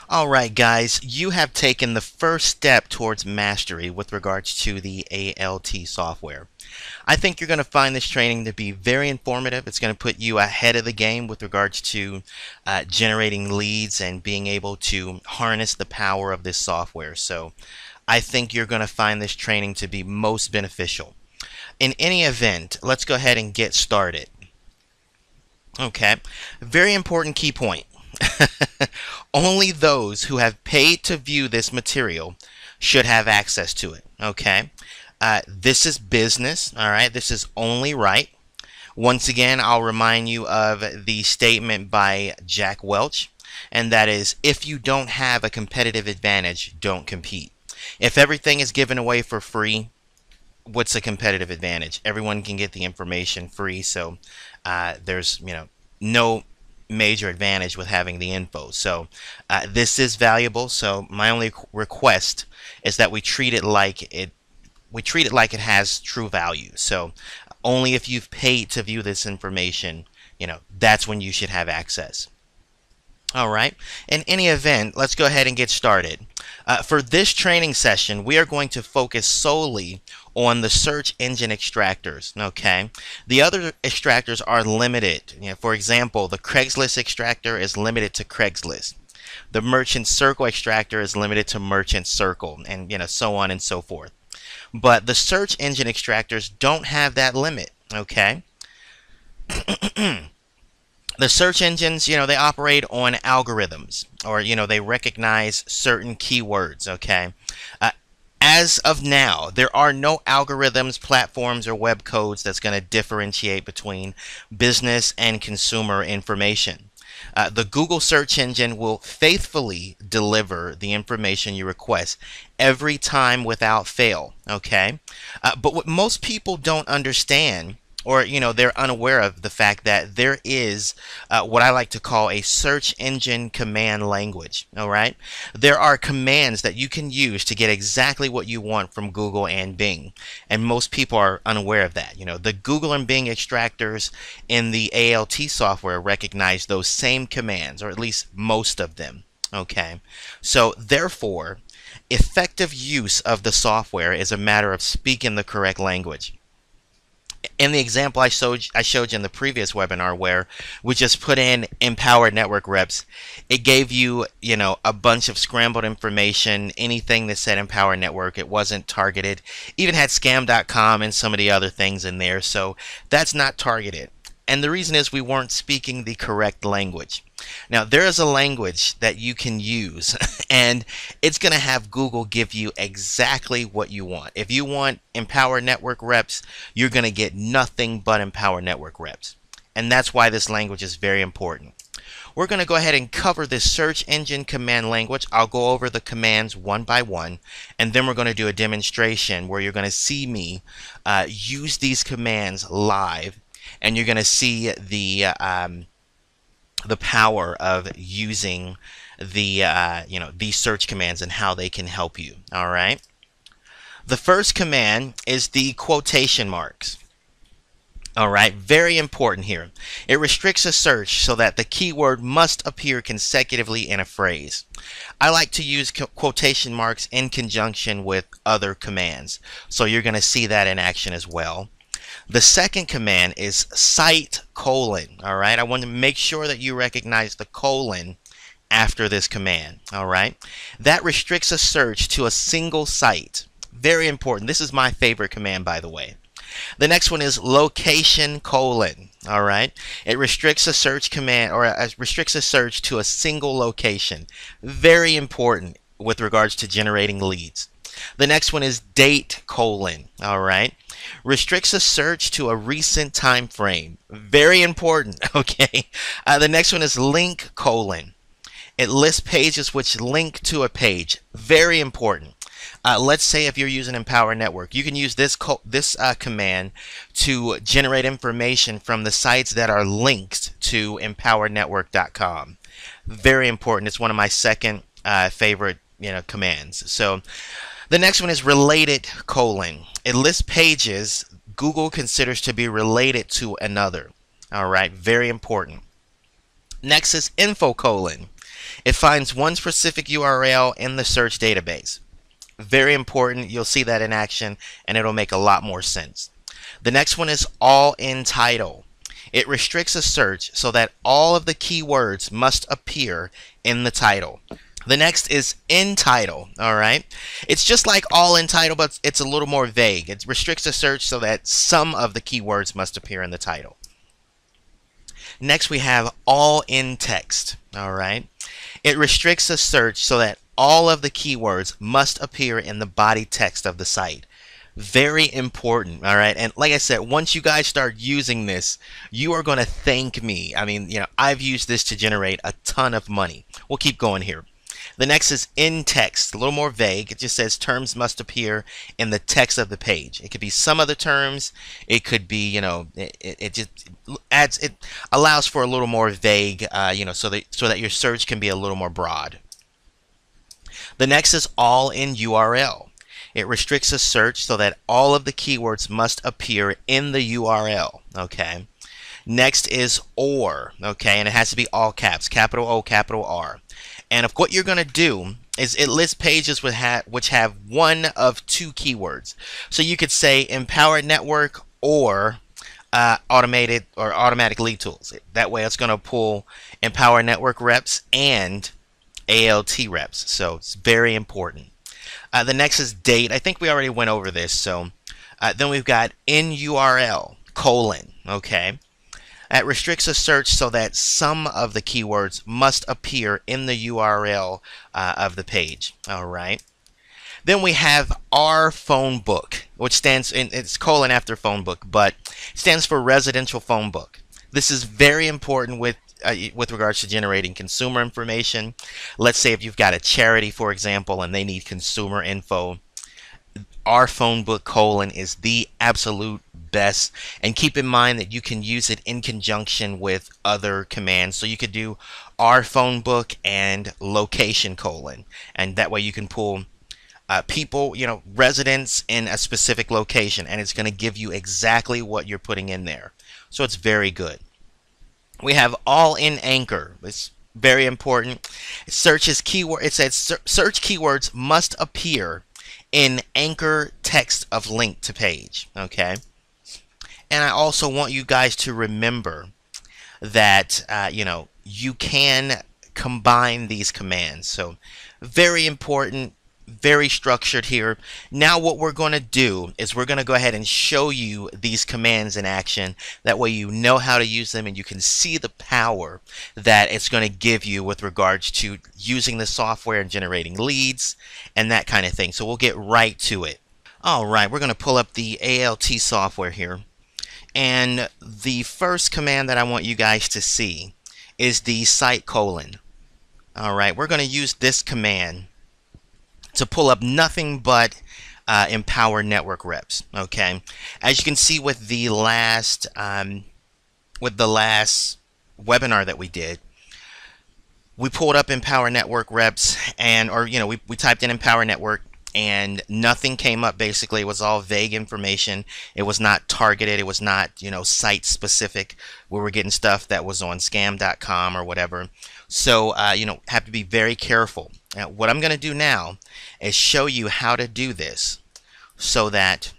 All right, guys, you have taken the first step towards mastery with regards to the ALT software. I think you're going to find this training to be very informative. It's going to put you ahead of the game with regards to generating leads and being able to harness the power of this software. So I think you're going to find this training to be most beneficial. In any event, let's go ahead and get started. Okay, very important key point. Only those who have paid to view this material should have access to it. Okay, this is business. All right, this is only right. Once again, I'll remind you of the statement by Jack Welch, and that is, if you don't have a competitive advantage, don't compete. If everything is given away for free, what's a competitive advantage? Everyone can get the information free, so there's no major advantage with having the info. So this is valuable. So my only request is that we treat it like it has true value. So only if you've paid to view this information, that's when you should have access. All right. In any event, let's go ahead and get started. For this training session, we are going to focus solely on the search engine extractors. Okay. The other extractors are limited. For example, the Craigslist extractor is limited to Craigslist. The Merchant Circle extractor is limited to Merchant Circle, and so on and so forth. But the search engine extractors don't have that limit. Okay. The search engines, they operate on algorithms, or they recognize certain keywords. Okay, as of now, there are no algorithms, platforms, or web codes that's going to differentiate between business and consumer information. The Google search engine will faithfully deliver the information you request every time without fail. Okay, but what most people don't understand, or they're unaware of the fact that there is what I like to call a search engine command language. All right, there are commands that you can use to get exactly what you want from Google and Bing, and most people are unaware of that. The Google and Bing extractors in the ALT software recognize those same commands, or at least most of them. Okay, so therefore effective use of the software is a matter of speaking the correct language. In the example I showed you in the previous webinar, where we just put in empowered network reps, it gave you a bunch of scrambled information, anything that said empowered network. It wasn't targeted, even had scam.com and some of the other things in there, so that's not targeted. And the reason is we weren't speaking the correct language. Now, there is a language that you can use, and it's going to have Google give you exactly what you want. If you want Empower Network reps, you're going to get nothing but Empower Network reps. And that's why this language is very important. We're going to go ahead and cover this search engine command language. I'll go over the commands one by one, and then we're going to do a demonstration where you're going to see me use these commands live, and you're going to see the power of using these search commands and how they can help you. All right. The first command is the quotation marks. All right, very important here. It restricts a search so that the keyword must appear consecutively in a phrase. I like to use quotation marks in conjunction with other commands, so you're going to see that in action as well. The second command is cite colon. All right, I want to make sure that you recognize the colon after this command. All right, that restricts a search to a single site. Very important. This is my favorite command, by the way. The next one is location colon. All right, it restricts a search command, or restricts a search to a single location. Very important with regards to generating leads. The next one is date colon. All right, restricts a search to a recent time frame. Very important. Okay. The next one is link colon. It lists pages which link to a page. Very important. Let's say if you're using Empower Network, you can use this command to generate information from the sites that are linked to empowernetwork.com. Very important. It's one of my second favorite commands. So the next one is related colon. It lists pages Google considers to be related to another. All right, very important. Next is info colon. It finds one specific URL in the search database. Very important. You'll see that in action, and it'll make a lot more sense. The next one is all in title. It restricts a search so that all of the keywords must appear in the title. The next is in title. All right. It's just like all in title, but it's a little more vague. It restricts a search so that some of the keywords must appear in the title. Next, we have all in text. All right. It restricts a search so that all of the keywords must appear in the body text of the site. Very important. All right. And like I said, once you guys start using this, you are going to thank me. I mean, I've used this to generate a ton of money. We'll keep going here. The next is in text, a little more vague. It just says terms must appear in the text of the page. It could be some other terms. It could be, it just adds, it allows for a little more vague, so that your search can be a little more broad. The next is all in URL. It restricts a search so that all of the keywords must appear in the URL. Okay. Next is or. Okay, and it has to be all caps, capital O, capital R. And of what you're going to do is it lists pages which have one of two keywords. So you could say empowered network or automated or automatic lead tools. That way it's going to pull empowered network reps and ALT reps. So it's very important. The next is date. I think we already went over this. So then we've got in URL : okay. It restricts a search so that some of the keywords must appear in the URL of the page. All right. Then we have our phone book, which stands in, it's colon after phone book, but it stands for residential phone book. This is very important with regards to generating consumer information. Let's say if you've got a charity, for example, and they need consumer info. Our phone book : is the absolute best, and keep in mind that you can use it in conjunction with other commands. So you could do our phone book and location : and that way you can pull people, residents in a specific location, and it's going to give you exactly what you're putting in there. So it's very good. We have all in anchor. It's very important. It searches keyword. It says search keywords must appear in anchor text of link to page. Okay. And I also want you guys to remember that you can combine these commands. So very important, very structured here. Now what we're going to do is we're going to go ahead and show you these commands in action. That way you know how to use them and you can see the power that it's going to give you with regards to using the software and generating leads and that kind of thing. So we'll get right to it. All right, we're going to pull up the ALT software here. And the first command that I want you guys to see is the site : all right, we're going to use this command to pull up nothing but empowered network reps. Okay, as you can see with the last webinar that we did, we pulled up empowered network reps, and we typed in empowered network, and nothing came up. Basically, it was all vague information. It was not targeted. It was not site specific. We were getting stuff that was on scam.com or whatever. So have to be very careful. Now, what I'm going to do now is show you how to do this so that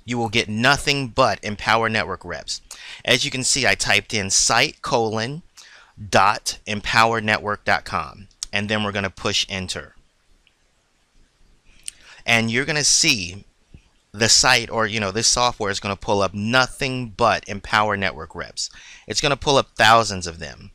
you will get nothing but empowered network reps. As you can see, I typed in site : .empowerednetwork.com, and then we're going to push enter. And you're going to see the site, or this software is going to pull up nothing but empowered network reps. It's going to pull up thousands of them.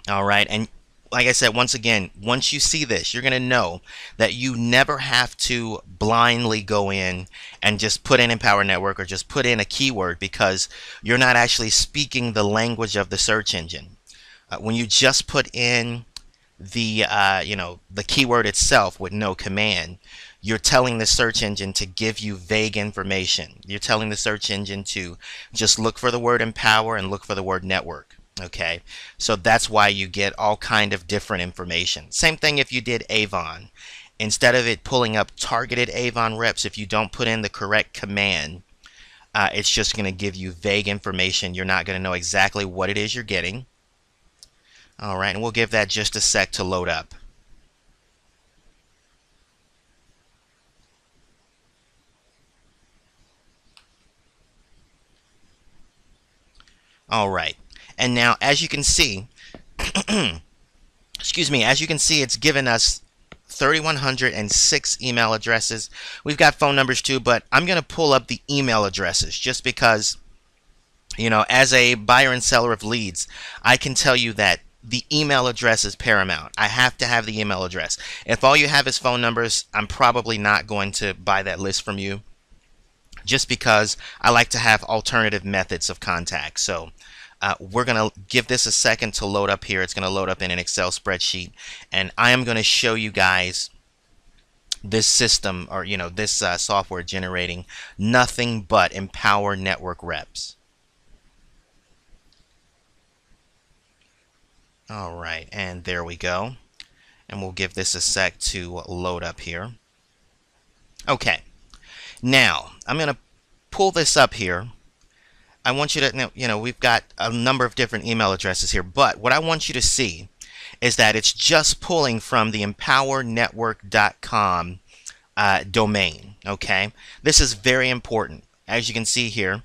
All right, and like I said, once again, once you see this, you're going to know that you never have to blindly go in and just put in empowered network or just put in a keyword, because you're not actually speaking the language of the search engine. When you just put in the the keyword itself with no command, you're telling the search engine to give you vague information. You're telling the search engine to just look for the word empower and look for the word network. Okay, so that's why you get all kind of different information. Same thing if you did Avon. Instead of it pulling up targeted Avon reps, if you don't put in the correct command, it's just going to give you vague information. You're not going to know exactly what it is you're getting. All right, and we'll give that just a sec to load up. All right, and now as you can see, excuse me, as you can see, it's given us 3,106 email addresses. We've got phone numbers too, but I'm going to pull up the email addresses just because, you know, as a buyer and seller of leads, I can tell you that the email address is paramount. I have to have the email address. If all you have is phone numbers, I'm probably not going to buy that list from you, just because I like to have alternative methods of contact. So we're going to give this a second to load up here. It's going to load up in an Excel spreadsheet, and I am going to show you guys this system, or you know, this software generating nothing but Empower Network reps. All right, and there we go. And we'll give this a sec to load up here. Okay, now I'm going to pull this up here. I want you to, you know, we've got a number of different email addresses here, but what I want you to see is that it's just pulling from the empowernetwork.com domain. Okay, this is very important. As you can see here,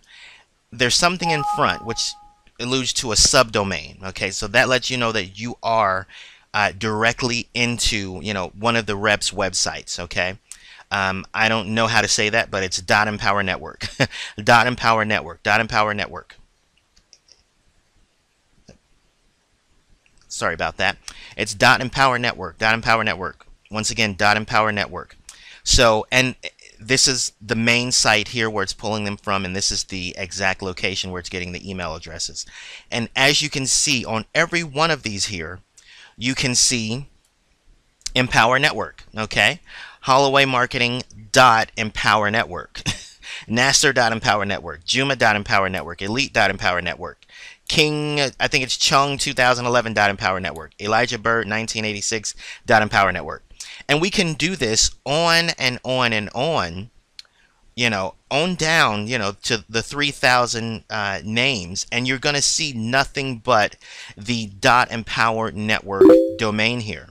there's something in front which alludes to a subdomain. Okay, so that lets you know that you are directly into, you know, one of the reps' websites. Okay, I don't know how to say that, but it's .empower network. .empower network. .empower network. Sorry about that. It's .empower network. .empower network. Once again, .empower network. So, and this is the main site here where it's pulling them from, and this is the exact location where it's getting the email addresses. And as you can see on every one of these here, you can see Empower Network. Okay, Holloway Marketing .empower network, Nasser.empower network, Juma.empower network, Elite.empower network, King, I think it's Chung 2011 .empower network, Elijah Bird 1986 .empower network. And we can do this on and on and on, you know, on down, you know, to the 3,000 names, and you're going to see nothing but the .empower network domain here.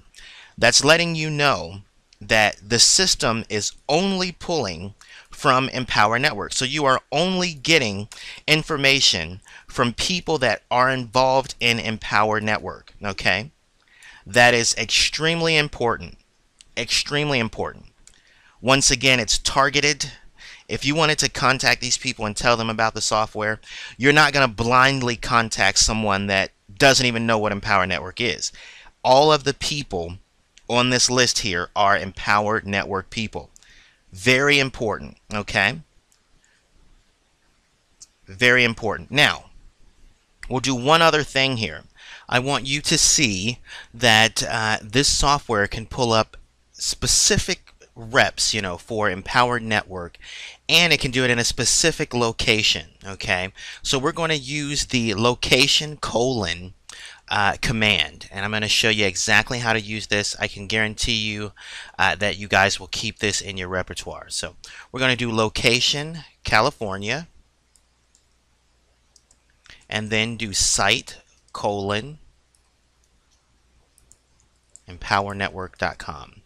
That's letting you know that the system is only pulling from Empower Network. So you are only getting information from people that are involved in Empower Network. Okay, that is extremely important. Extremely important. Once again, it's targeted. If you wanted to contact these people and tell them about the software, you're not going to blindly contact someone that doesn't even know what Empower Network is. All of the people on this list here are Empower Network people. Very important, okay? Very important. Now, we'll do one other thing here. I want you to see that this software can pull up specific reps, you know, for Empower Network, and it can do it in a specific location, okay? So we're going to use the location : command, and I'm going to show you exactly how to use this. I can guarantee you that you guys will keep this in your repertoire. So we're going to do location California, and then do site : empowernetwork.com.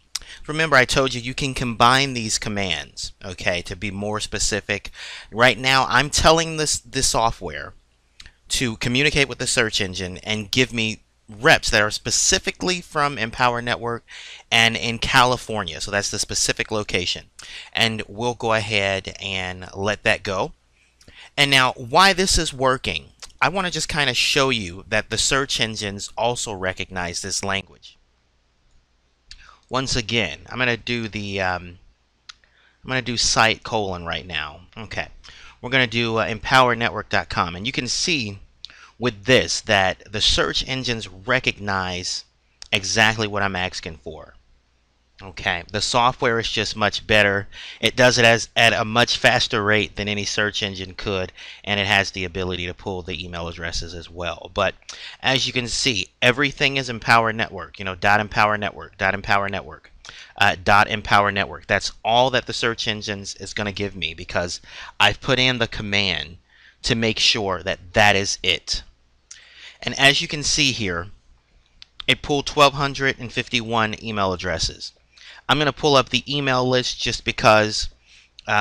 Remember, I told you you can combine these commands, okay, to be more specific. Right now, I'm telling this software to communicate with the search engine and give me reps that are specifically from Empower Network and in California. So that's the specific location. And we'll go ahead and let that go. And now, why this is working, I want to just kind of show you that the search engines also recognize this language. Once again, I'm going to do the site : right now. Okay, we're going to do empowernetwork.com, and you can see with this that the search engines recognize exactly what I'm asking for. Okay, the software is just much better. It does it at a much faster rate than any search engine could, and it has the ability to pull the email addresses as well. But as you can see, everything is Empower Network. You know, .empower network, .empower network, .empower network. That's all that the search engines is going to give me, because I've put in the command to make sure that that is it. And as you can see here, it pulled 1,251 email addresses. I'm going to pull up the email list just because,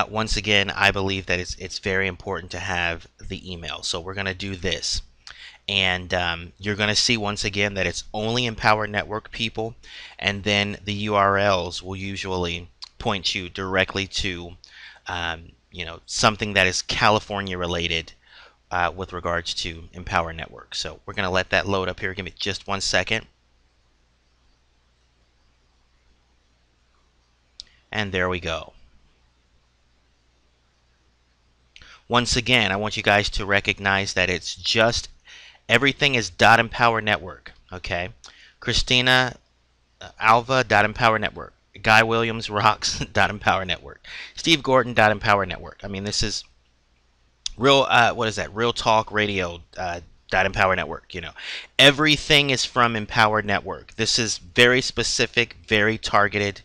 once again, I believe that it's very important to have the email. So we're going to do this. And you're going to see once again that it's only Empower Network people, and then the URLs will usually point you directly to something that is California related with regards to Empower Network. So we're going to let that load up here. Give me just 1 second. And there we go. Once again, I want you guys to recognize that it's just everything is .empower network. Okay, Christina Alva .empower network. Guy Williams rocks .empower network. Steve Gordon .empower network. I mean, this is real. What is that? Real Talk Radio .empower network. You know, everything is from Empower Network. This is very specific, very targeted.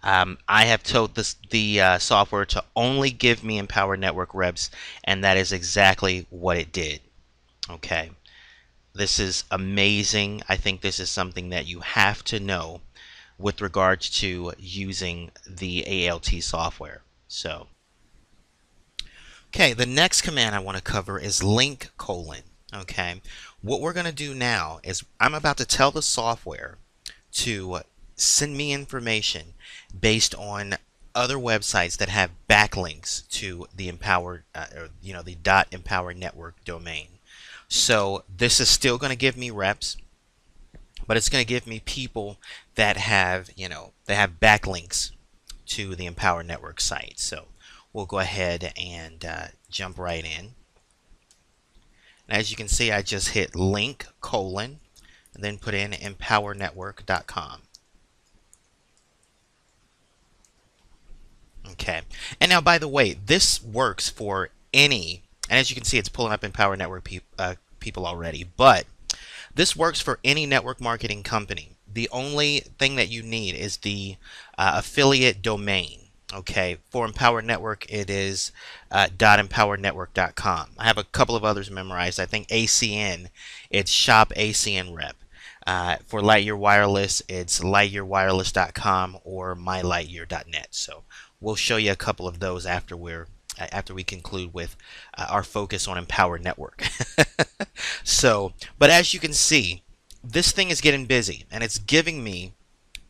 I have told the software to only give me Empower Network reps, and that is exactly what it did. Okay. This is amazing. I think this is something that you have to know with regards to using the ALT software. So, okay, the next command I want to cover is link colon. Okay, what we're going to do now is I'm about to tell the software to send me information based on other websites that have backlinks to the Empower, the .empower network domain. So this is still going to give me reps, but it's going to give me people that have, they have backlinks to the Empower Network site. So we'll go ahead and jump right in. And as you can see, I just hit link colon and then put in empowernetwork.com. Okay. And now, by the way, this works for any. And as you can see, it's pulling up Empower Network people already. But this works for any network marketing company. The only thing that you need is the affiliate domain. Okay, for Empower Network, it is .empowernetwork.com. I have a couple of others memorized. I think ACN, it's shop ACN rep. For Lightyear Wireless, it's lightyearwireless.com or mylightyear.net. So we'll show you a couple of those after we conclude with our focus on Empower Network. So, but as you can see, this thing is getting busy, and it's giving me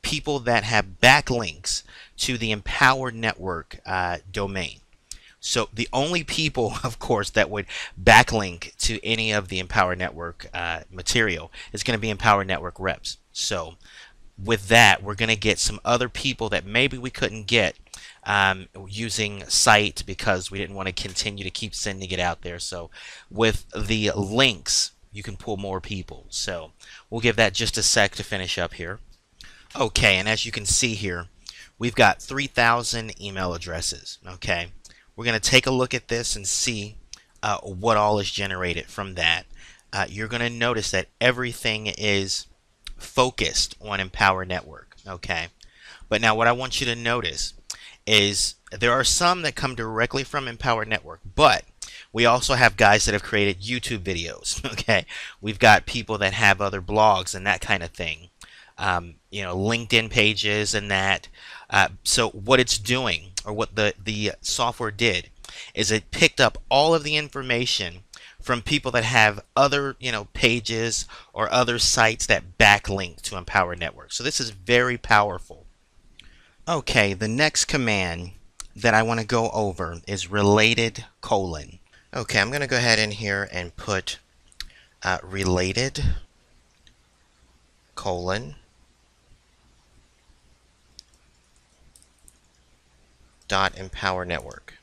people that have backlinks to the Empower Network domain. So the only people, of course, that would backlink to any of the Empower Network material is going to be Empower Network reps. So with that, we're going to get some other people that maybe we couldn't get using site because we didn't want to continue to keep sending it out there. So with the links, you can pull more people. So we'll give that just a sec to finish up here. Okay, and as you can see here, we've got 3,000 email addresses. Okay, we're going to take a look at this and see what all is generated from that. You're going to notice that everything is focused on Empower Network. Okay, but now what I want you to notice is there are some that come directly from Empower Network, but we also have guys that have created YouTube videos. Okay, we've got people that have other blogs and that kind of thing. LinkedIn pages and that. So what it's doing, or what the software did, is it picked up all of the information from people that have other pages or other sites that backlink to Empower Network. So this is very powerful. Okay, the next command that I want to go over is related colon. Okay, I'm going to go ahead in here and put related colon .empower network.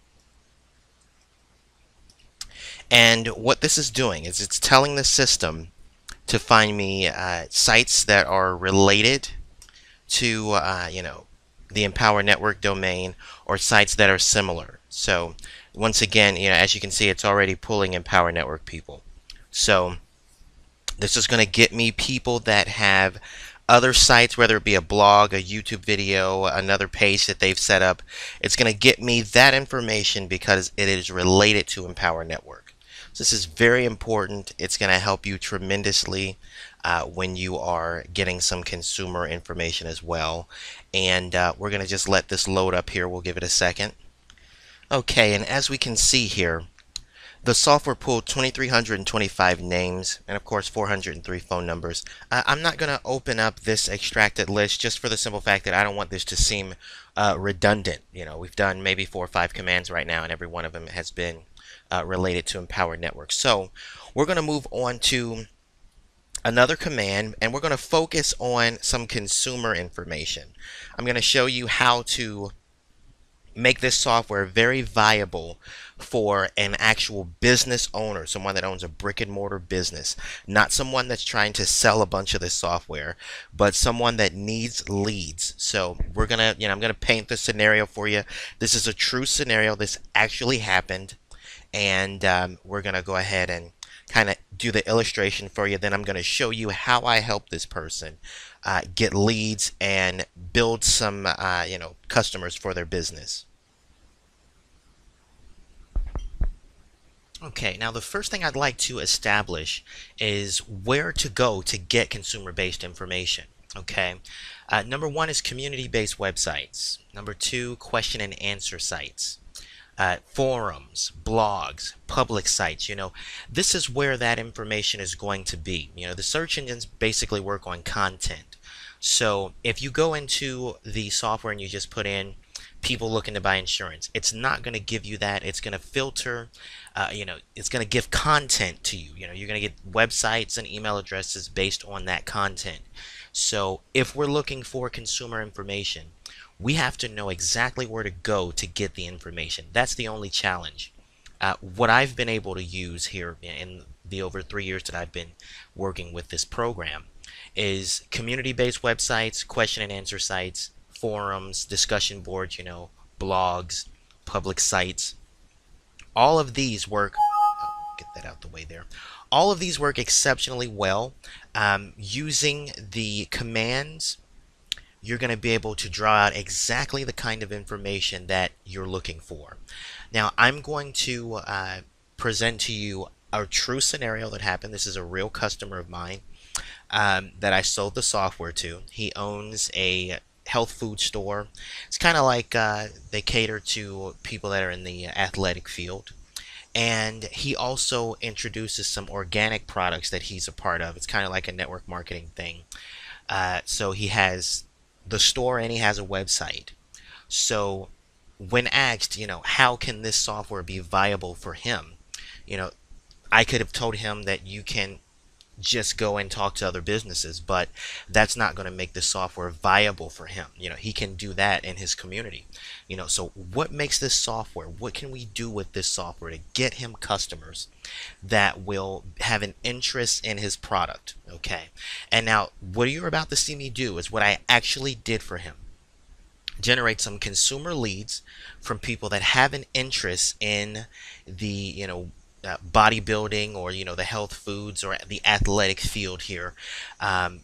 And what this is doing is it's telling the system to find me sites that are related to the Empower Network domain, or sites that are similar. So once again, as you can see, it's already pulling Empower Network people. So this is going to get me people that have other sites, whether it be a blog, a YouTube video, another page that they've set up. It's going to get me that information because it is related to Empower Network. So this is very important. It's going to help you tremendously when you are getting some consumer information as well. And we're going to just let this load up here. We'll give it a second. Okay, and as we can see here, the software pulled 2,325 names and of course 403 phone numbers. I'm not going to open up this extracted list just for the simple fact that I don't want this to seem redundant. You know, we've done maybe 4 or 5 commands right now and every one of them has been related to Empowered Networks. So we're going to move on to another command and we're going to focus on some consumer information. I'm going to show you how to make this software very viable for an actual business owner, someone that owns a brick and mortar business, not someone that's trying to sell a bunch of this software, but someone that needs leads. So we're gonna, I'm gonna paint the scenario for you. This is a true scenario. This actually happened, and we're gonna go ahead and kind of do the illustration for you. Then I'm going to show you how I help this person get leads and build some customers for their business. Okay, now the first thing I'd like to establish is where to go to get consumer-based information. Okay, number 1 is community-based websites. Number 2, question and answer sites. Forums, blogs, public sites. This is where that information is going to be. The search engines basically work on content. So if you go into the software and you just put in people looking to buy insurance, it's not going to give you that. It's going to filter, it's going to give content to you. You're going to get websites and email addresses based on that content. So if we're looking for consumer information, we have to know exactly where to go to get the information. That's the only challenge. What I've been able to use here in the over 3 years that I've been working with this program is community-based websites, question and answer sites, forums, discussion boards, blogs, public sites. All of these work, get that out the way there. All of these work exceptionally well. Using the commands, you're going to be able to draw out exactly the kind of information that you're looking for. Now, I'm going to present to you a true scenario that happened. This is a real customer of mine that I sold the software to. He owns a health food store. It's kind of like they cater to people that are in the athletic field. And he also introduces some organic products that he's a part of. It's kind of like a network marketing thing. So he has the store and he has a website. So when asked, how can this software be viable for him? I could have told him that you can just go and talk to other businesses, but that's not going to make the software viable for him. He can do that in his community. So what makes this software? What can we do with this software to get him customers that will have an interest in his product? Okay. And now what you're about to see me do is what I actually did for him. Generate some consumer leads from people that have an interest in the, bodybuilding or the health foods or the athletic field here.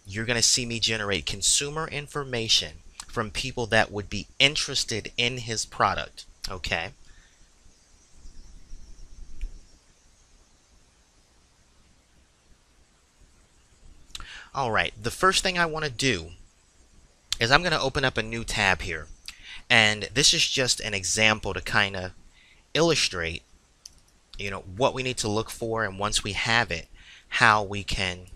You're going to see me generate consumer information from people that would be interested in his product. Okay. All right, the first thing I want to do is I'm going to open up a new tab here, and this is just an example to kind of illustrate what we need to look for, and once we have it, how we can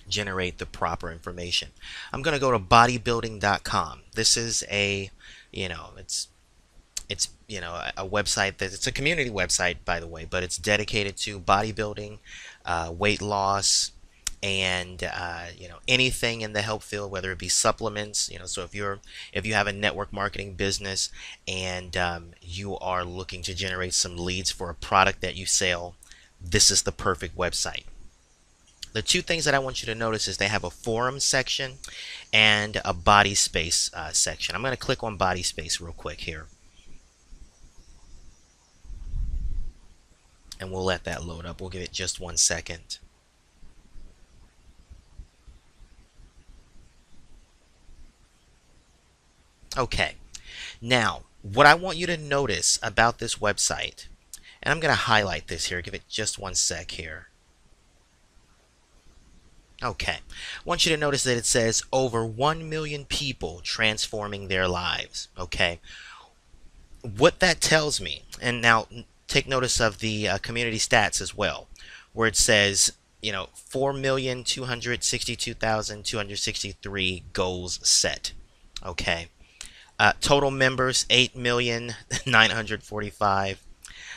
generate the proper information. I'm going to go to bodybuilding.com. This is a it's a website that it's a community website, by the way, but it's dedicated to bodybuilding, weight loss, and anything in the health field, whether it be supplements. So if you have a network marketing business and you are looking to generate some leads for a product that you sell, this is the perfect website. The two things that I want you to notice is they have a forum section and a body space section. I'm going to click on body space real quick here, and we'll let that load up. We'll give it just 1 second. Okay, now what I want you to notice about this website, and I'm going to highlight this here, give it just 1 sec here. Okay. I want you to notice that it says over 1 million people transforming their lives. Okay. What that tells me, and now take notice of the community stats as well, where it says, 4,262,263 goals set. Okay. Total members, 8,945.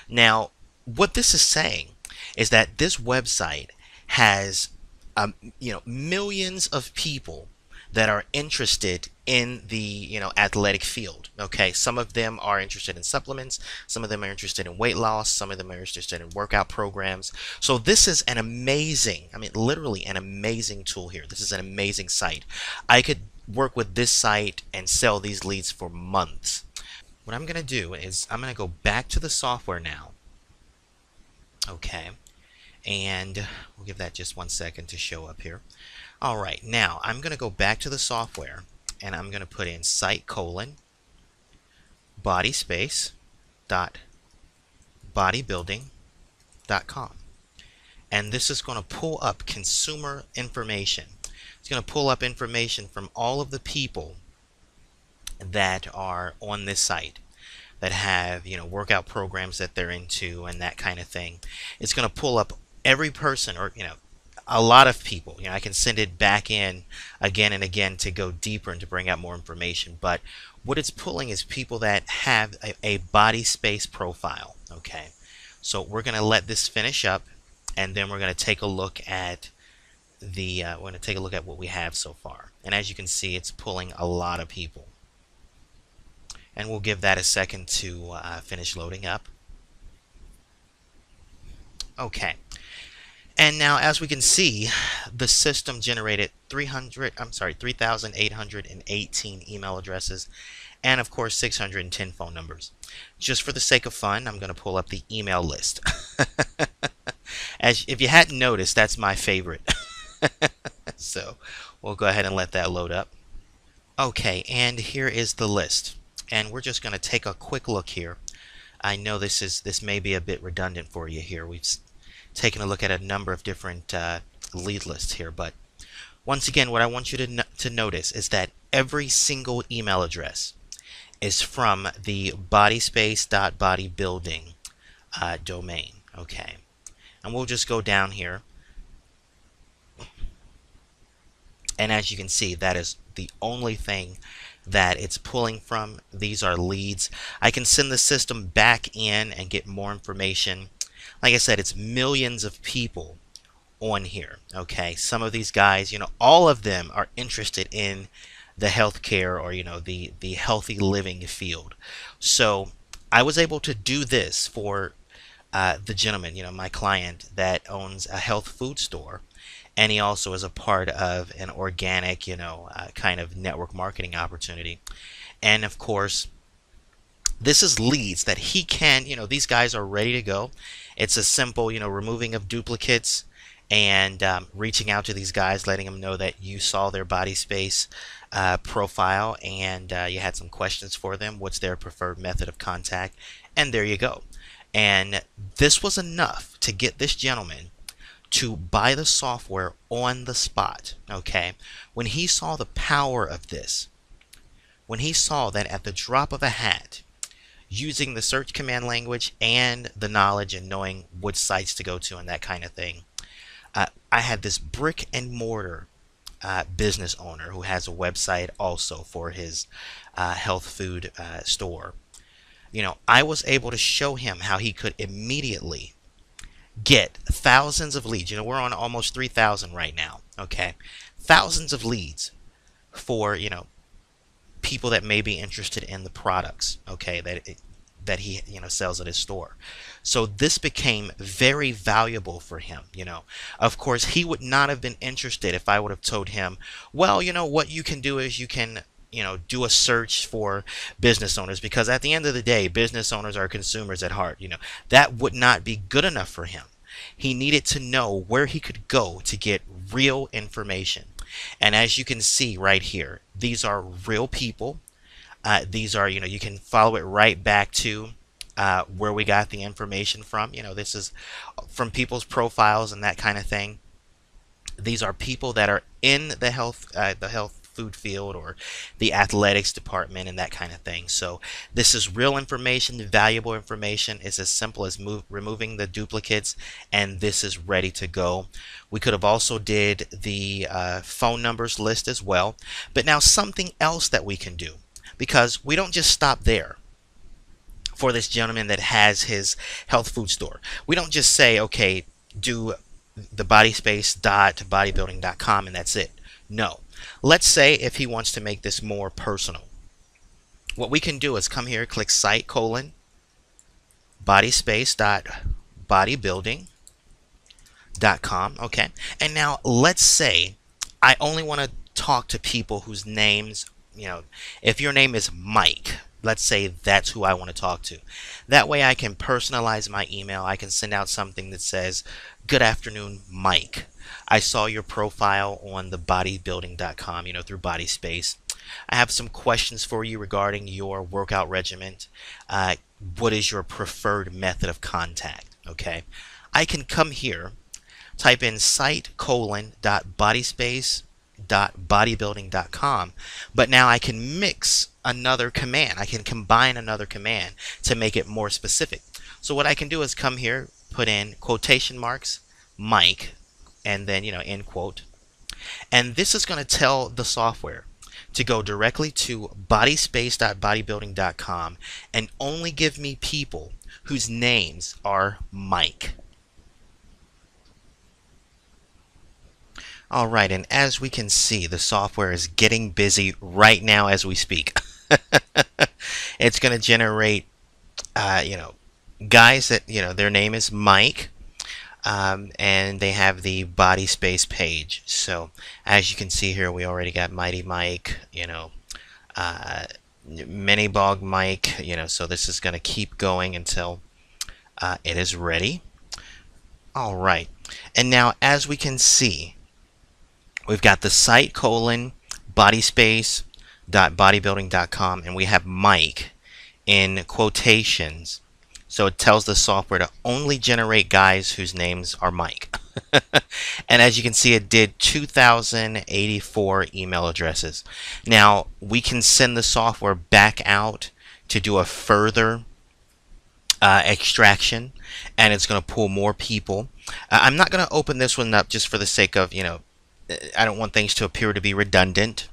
Now, what this is saying is that this website has, millions of people that are interested in the, athletic field. Okay, some of them are interested in supplements, some of them are interested in weight loss, some of them are interested in workout programs. So this is an amazing, literally an amazing tool here. This is an amazing site. I could work with this site and sell these leads for months. What I'm going to do is I'm going to go back to the software now. Okay, and we'll give that just 1 second to show up here. All right, now I'm going to go back to the software and I'm going to put in site : body space dot bodybuilding.com, and this is going to pull up consumer information. It's going to pull up information from all of the people that are on this site that have, workout programs that they're into and that kind of thing. It's going to pull up every person, or a lot of people. I can send it back in again and again to go deeper and to bring out more information. But what it's pulling is people that have a body space profile. Okay, so we're going to let this finish up, and then we're going to take a look at what we have so far. And as you can see, it's pulling a lot of people. And we'll give that a second to finish loading up. Okay. And now, as we can see, the system generated 3,818 email addresses, and of course 610 phone numbers. Just for the sake of fun, I'm going to pull up the email list. If you hadn't noticed, that's my favorite. So we'll go ahead and let that load up. Okay, and here is the list. And we're just going to take a quick look here. I know this may be a bit redundant for you here. We've taken a look at a number of different lead lists here, but once again, what I want you to notice is that every single email address is from the bodyspace.bodybuilding domain. Okay, and we'll just go down here, and as you can see, that is the only thing that it's pulling from. These are leads. I can send the system back in and get more information. Like I said, it's millions of people on here. Okay, some of these guys, all of them are interested in the healthcare, or the healthy living field. So I was able to do this for the gentleman, my client that owns a health food store, and he also is a part of an organic, kind of network marketing opportunity. And of course, this is leads that he can, these guys are ready to go. It's a simple, removing of duplicates and reaching out to these guys, letting them know that you saw their body space profile and you had some questions for them. What's their preferred method of contact? And there you go. And this was enough to get this gentleman to buy the software on the spot. Okay, when he saw the power of this, when he saw that at the drop of a hat, using the search command language and the knowledge and knowing which sites to go to and that kind of thing, I had this brick and mortar business owner who has a website also for his health food store. I was able to show him how he could immediately get thousands of leads. We're on almost 3,000 right now. Okay, thousands of leads for people that may be interested in the products. Okay, that he sells at his store. So this became very valuable for him. Of course, he would not have been interested if I would have told him, well, what you can do is you can do a search for business owners, because at the end of the day, business owners are consumers at heart. That would not be good enough for him. He needed to know where he could go to get real information. And as you can see right here, these are real people. These are, you can follow it right back to where we got the information from. This is from people's profiles and that kind of thing. These are people that are in the health food field or the athletics department and that kind of thing. So this is real information, valuable information. It's as simple as removing the duplicates, and this is ready to go. We could have also did the phone numbers list as well. But now something else that we can do, because we don't just stop there. For this gentleman that has his health food store, we don't just say, okay, do the bodyspace.bodybuilding.com and that's it. No. Let's say if he wants to make this more personal, what we can do is come here, click site : bodyspace.bodybuilding.com. Okay. And now let's say I only want to talk to people whose names, if your name is Mike, let's say that's who I want to talk to. That way I can personalize my email. I can send out something that says, "Good afternoon, Mike. I saw your profile on the bodybuilding.com, through BodySpace. I have some questions for you regarding your workout regimen. What is your preferred method of contact?" Okay. I can come here, type in site:/bodyspace.bodybuilding.com, but now I can mix another command. I can combine another command to make it more specific. So what I can do is come here, put in quotation marks, Mike, and then, end quote. And this is going to tell the software to go directly to bodyspace.bodybuilding.com and only give me people whose names are Mike. All right, and as we can see, the software is getting busy right now as we speak. It's going to generate, guys that, their name is Mike, and they have the BodySpace page. So as you can see here, we already got Mighty Mike, Mini Bog Mike, so this is going to keep going until it is ready. All right, and now as we can see, we've got the site : bodyspace.bodybuilding.com, and we have Mike in quotations. So it tells the software to only generate guys whose names are Mike. And as you can see, it did 2,084 email addresses. Now, we can send the software back out to do a further extraction, and it's going to pull more people. I'm not going to open this one up just for the sake of, I don't want things to appear to be redundant.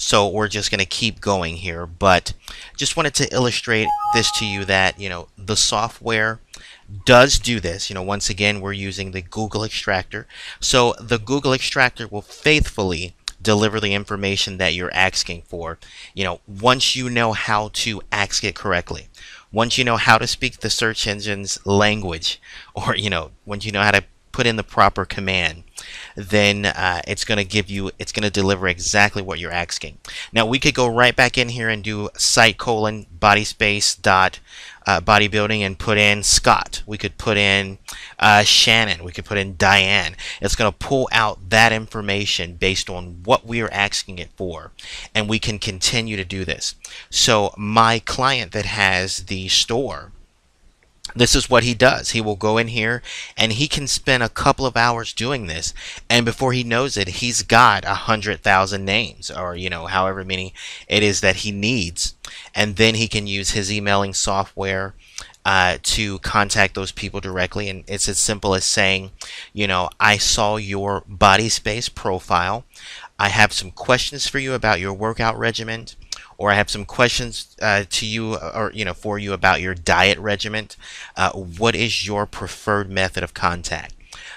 So we're just going to keep going here, but just wanted to illustrate this to you that, the software does do this. Once again, we're using the Google extractor. So the Google extractor will faithfully deliver the information that you're asking for, once you know how to ask it correctly. Once you know how to speak the search engine's language, or, once you know how to put in the proper command, then it's going to deliver exactly what you're asking. Now we could go right back in here and do site : bodyspace.bodybuilding and put in Scott. We could put in Shannon. We could put in Diane. It's going to pull out that information based on what we are asking it for, and we can continue to do this. So my client that has the store, this is what he does. He will go in here and he can spend a couple of hours doing this, and before he knows it, he's got 100,000 names, or however many it is that he needs, and then he can use his emailing software to contact those people directly. And it's as simple as saying, I saw your BodySpace profile. I have some questions for you about your workout regimen, or I have some questions to you, or for you about your diet regimen. What is your preferred method of contact?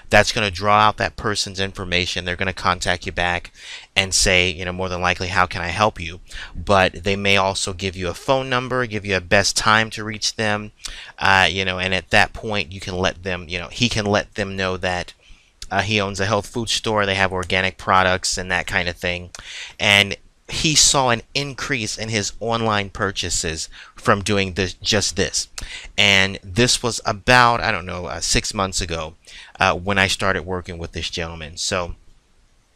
That's going to draw out that person's information. They're going to contact you back and say, more than likely, how can I help you? But they may also give you a phone number, give you a best time to reach them, and at that point, you can let them, he can let them know that he owns a health food store, they have organic products and that kind of thing. And he saw an increase in his online purchases from doing just this. And this was about, 6 months ago when I started working with this gentleman. So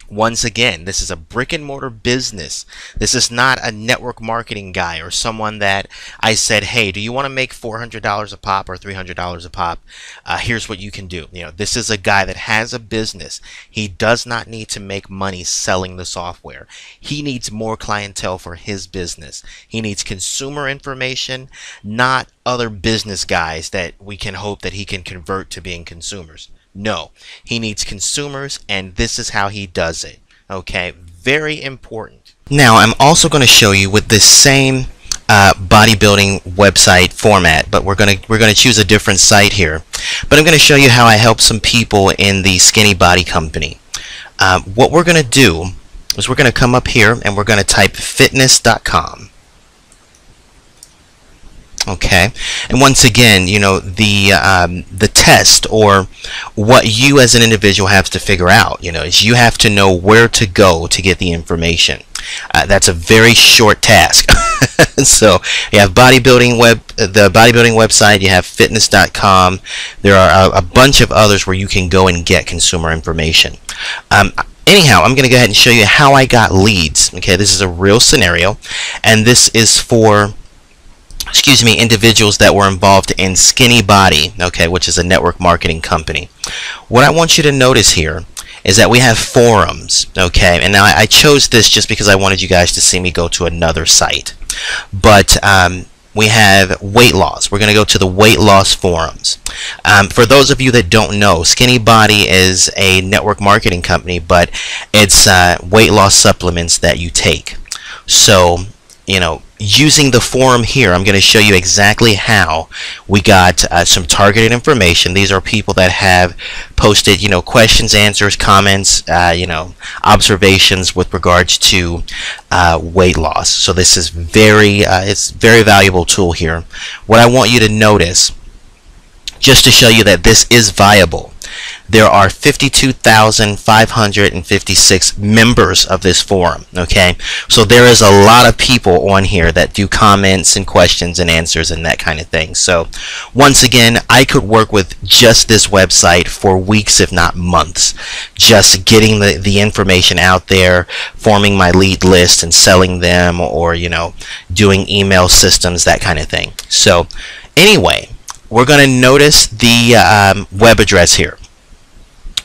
Once again, this is a brick and mortar business. This is not a network marketing guy or someone that I said, hey, do you want to make $400 a pop or $300 a pop? Here's what you can do. This is a guy that has a business. He does not need to make money selling the software. He needs more clientele for his business. He needs consumer information, not other business guys that we can hope that he can convert to being consumers. No, he needs consumers, and this is how he does it. Okay, very important. Now, I'm also going to show you with this same bodybuilding website format, but we're gonna choose a different site here. But I'm going to show you how I help some people in the Skinny Body Company. What we're going to do is we're going to come up here and we're going to type fitness.com. Okay, and once again, the test, or what you as an individual have to figure out, is you have to know where to go to get the information. That's a very short task. So you have the bodybuilding website, you have fitness.com. There are a bunch of others where you can go and get consumer information. Anyhow, I'm going to go ahead and show you how I got leads. Okay, this is a real scenario, and this is for individuals that were involved in Skinny Body, okay, which is a network marketing company. What I want you to notice here is that we have forums, okay, and now I chose this just because I wanted you guys to see me go to another site. But we have weight loss. We're going to go to the weight loss forums. For those of you that don't know, Skinny Body is a network marketing company, but it's weight loss supplements that you take. So, using the forum here, I'm going to show you exactly how we got some targeted information. These are people that have posted, questions, answers, comments, observations with regards to weight loss. So this is it's very valuable tool here. What I want you to notice, just to show you that this is viable, there are 52,556 members of this forum, okay? So there is a lot of people on here that do comments and questions and answers and that kind of thing. So once again, I could work with just this website for weeks, if not months, just getting the information out there, forming my lead list and selling them, or, doing email systems, that kind of thing. So anyway, we're going to notice the web address here,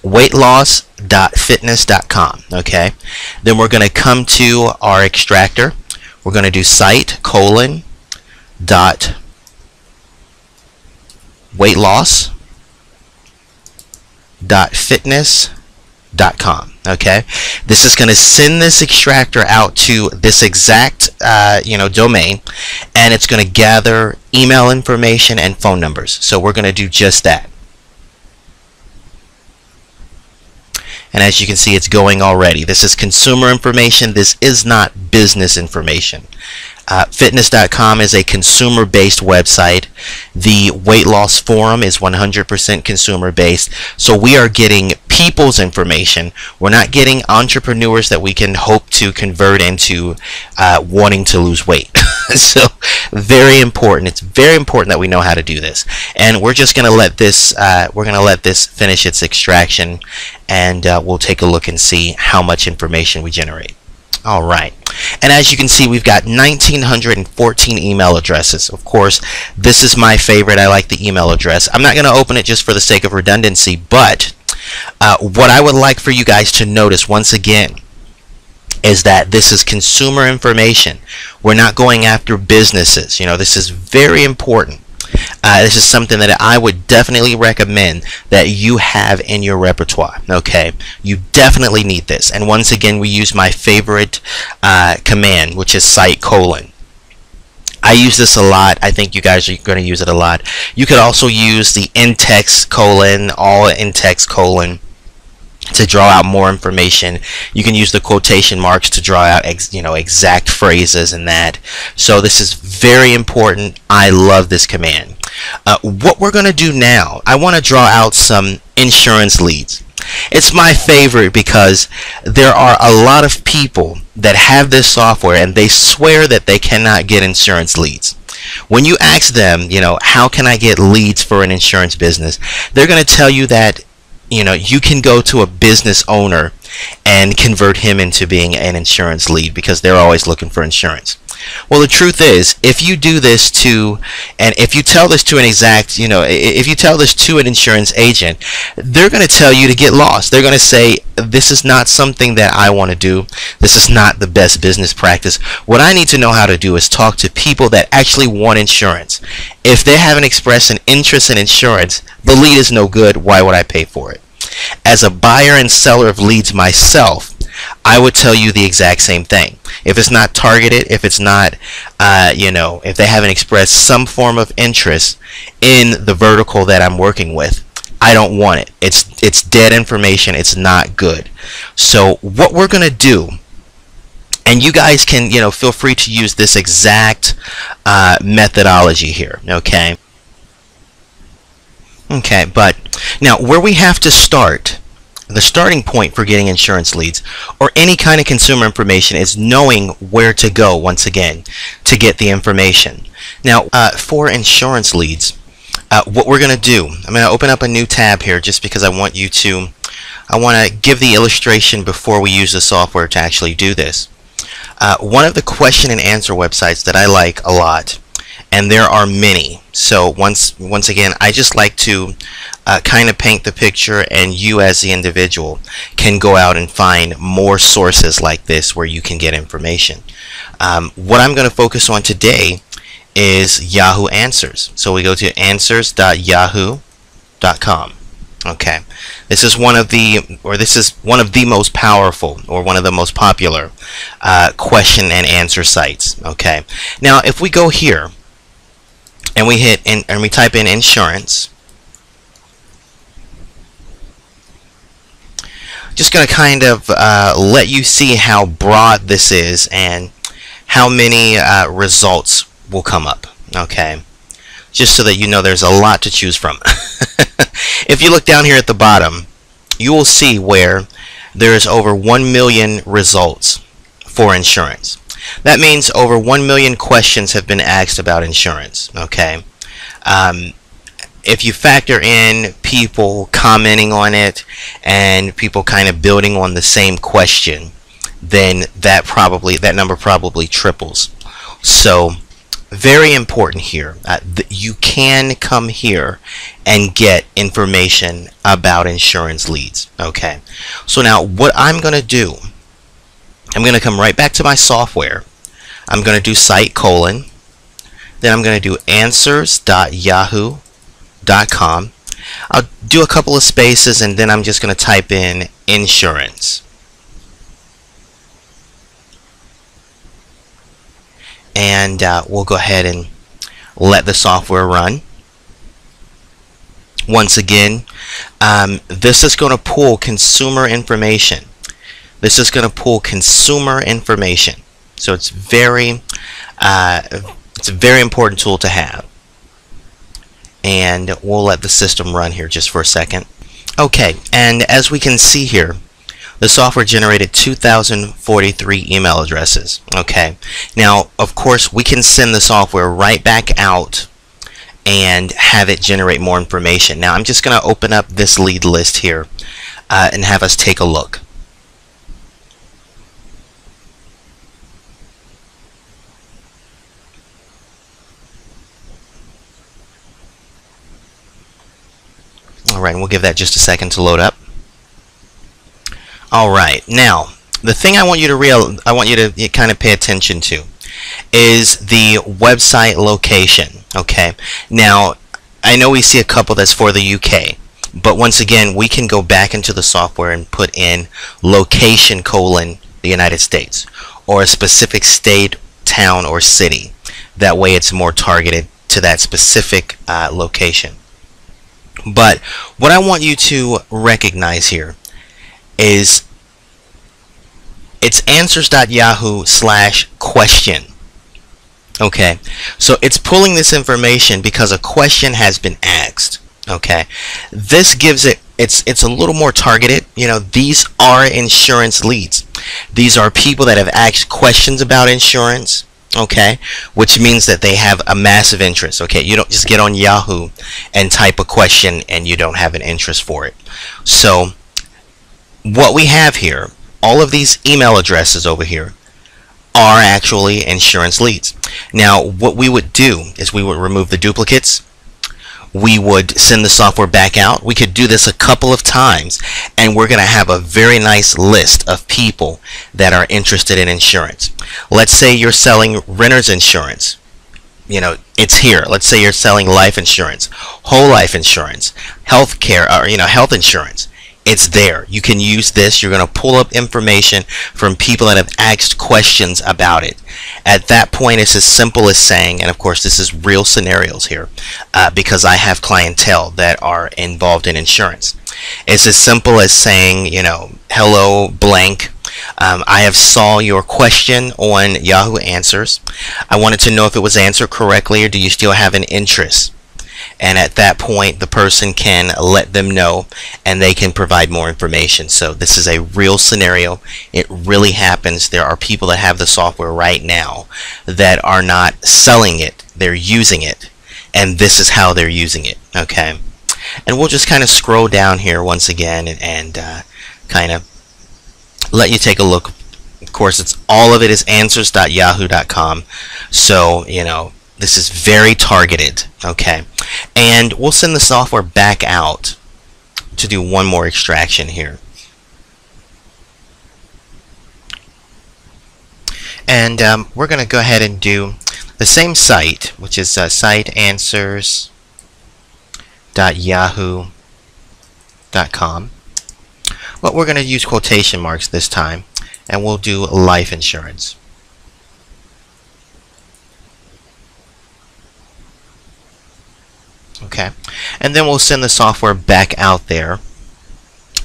weightloss.fitness.com. okay, then we're going to come to our extractor. We're going to do site://weightloss.fitness.com. okay, this is going to send this extractor out to this exact domain, and it's going to gather email information and phone numbers. So we're going to do just that. And as you can see, it's going already. This is consumer information. This is not business information. Fitness.com is a consumer-based website. The weight loss forum is 100% consumer-based. So we are getting people's information. We're not getting entrepreneurs that we can hope to convert into wanting to lose weight. So very important. It's very important that we know how to do this. And we're just going to let this finish its extraction, and we'll take a look and see how much information we generate. All right, and as you can see, we've got 1,914 email addresses. Of course, this is my favorite. I like the email address. I'm not going to open it just for the sake of redundancy, but what I would like for you guys to notice once again is that this is consumer information. We're not going after businesses. This is very important. This is something that I would definitely recommend that you have in your repertoire. Okay, you definitely need this. And once again, we use my favorite command, which is site:. I use this a lot. I think you guys are going to use it a lot. You could also use the in-text : all in-text : to draw out more information. You can use the quotation marks to draw out exact phrases and that. So this is very important. I love this command. What we're going to do now, I want to draw out some insurance leads. It's my favorite because there are a lot of people that have this software and they swear that they cannot get insurance leads. When you ask them, how can I get leads for an insurance business, they're going to tell you that you can go to a business owner and convert him into being an insurance lead, because they're always looking for insurance. Well, the truth is, if you do this to, and if you tell this to an exact, if you tell this to an insurance agent, they're going to tell you to get lost. They're going to say, this is not something that I want to do. This is not the best business practice. What I need to know how to do is talk to people that actually want insurance. If they haven't expressed an interest in insurance, the lead is no good. Why would I pay for it? As a buyer and seller of leads myself, I would tell you the exact same thing. If it's not targeted, if it's not, if they haven't expressed some form of interest in the vertical that I'm working with, I don't want it. It's dead information. It's not good. So what we're going to do, and you guys can, feel free to use this exact methodology here, okay? Okay, but now where we have to start, the starting point for getting insurance leads or any kind of consumer information is knowing where to go, once again, to get the information. Now, for insurance leads, what we're going to do, I'm going to open up a new tab here just because I want to give the illustration before we use the software to actually do this. One of the question and answer websites that I like a lot, and there are many, so once again, I just like to kind of paint the picture, and you as the individual can go out and find more sources like this where you can get information. What I'm going to focus on today is Yahoo Answers. So we go to answers.yahoo.com. Okay, this is one of the most powerful, or one of the most popular question and answer sites. Okay, now if we go here and we type in insurance, just going to kind of let you see how broad this is and how many results will come up. Okay, just so that you know there's a lot to choose from. If you look down here at the bottom, you will see where there's over 1 million results for insurance. That means over 1 million questions have been asked about insurance. Okay, if you factor in people commenting on it and people kind of building on the same question, then that number probably triples. So very important here, you can come here and get information about insurance leads. Okay, so now what I'm going to do, I'm going to come right back to my software. I'm going to do site : then I'm going to do answers.yahoo.com. I'll do a couple of spaces, and then I'm just going to type in insurance. And we'll go ahead and let the software run. Once again, this is going to pull consumer information. This is going to pull consumer information. So it's a very important tool to have. And we'll let the system run here just for a second. Okay, and as we can see here, the software generated 2,043 email addresses. Okay, now of course we can send the software right back out and have it generate more information. Now I'm just going to open up this lead list here and have us take a look. Alright, we'll give that just a second to load up. Alright, now the thing I want you to kind of pay attention to is the website location. Okay, now I know we see a couple that's for the UK, but once again we can go back into the software and put in location : the United States, or a specific state, town, or city. That way it's more targeted to that specific location. But what I want you to recognize here is it's answers.yahoo/question. Okay, so it's pulling this information because a question has been asked. Okay, this gives it's a little more targeted. These are insurance leads. These are people that have asked questions about insurance. Okay, which means that they have a massive interest. Okay, you don't just get on Yahoo and type a question and you don't have an interest for it. So what we have here, all of these email addresses over here, are actually insurance leads. Now, what we would do is we would remove the duplicates. We would send the software back out. We could do this a couple of times, and we're going to have a very nice list of people that are interested in insurance. Let's say you're selling renter's insurance. It's here. Let's say you're selling life insurance, whole life insurance, health care, or health insurance. It's there. You can use this. You're going to pull up information from people that have asked questions about it. At that point, it's as simple as saying, and of course this is real scenarios here, because I have clientele that are involved in insurance. It's as simple as saying, hello blank. I have saw your question on Yahoo Answers. I wanted to know if it was answered correctly, or do you still have an interest? And at that point, the person can let them know, and they can provide more information. So this is a real scenario. It really happens. There are people that have the software right now that are not selling it. They're using it, and this is how they're using it. Okay, and we'll just kind of scroll down here once again and kind of let you take a look. Of course, all of it is answers.yahoo.com. So this is very targeted. Okay, and we'll send the software back out to do one more extraction here. And we're going to go ahead and do the same site, which is site answers.yahoo.com. But we're going to use quotation marks this time, and we'll do life insurance. Okay, and then we'll send the software back out there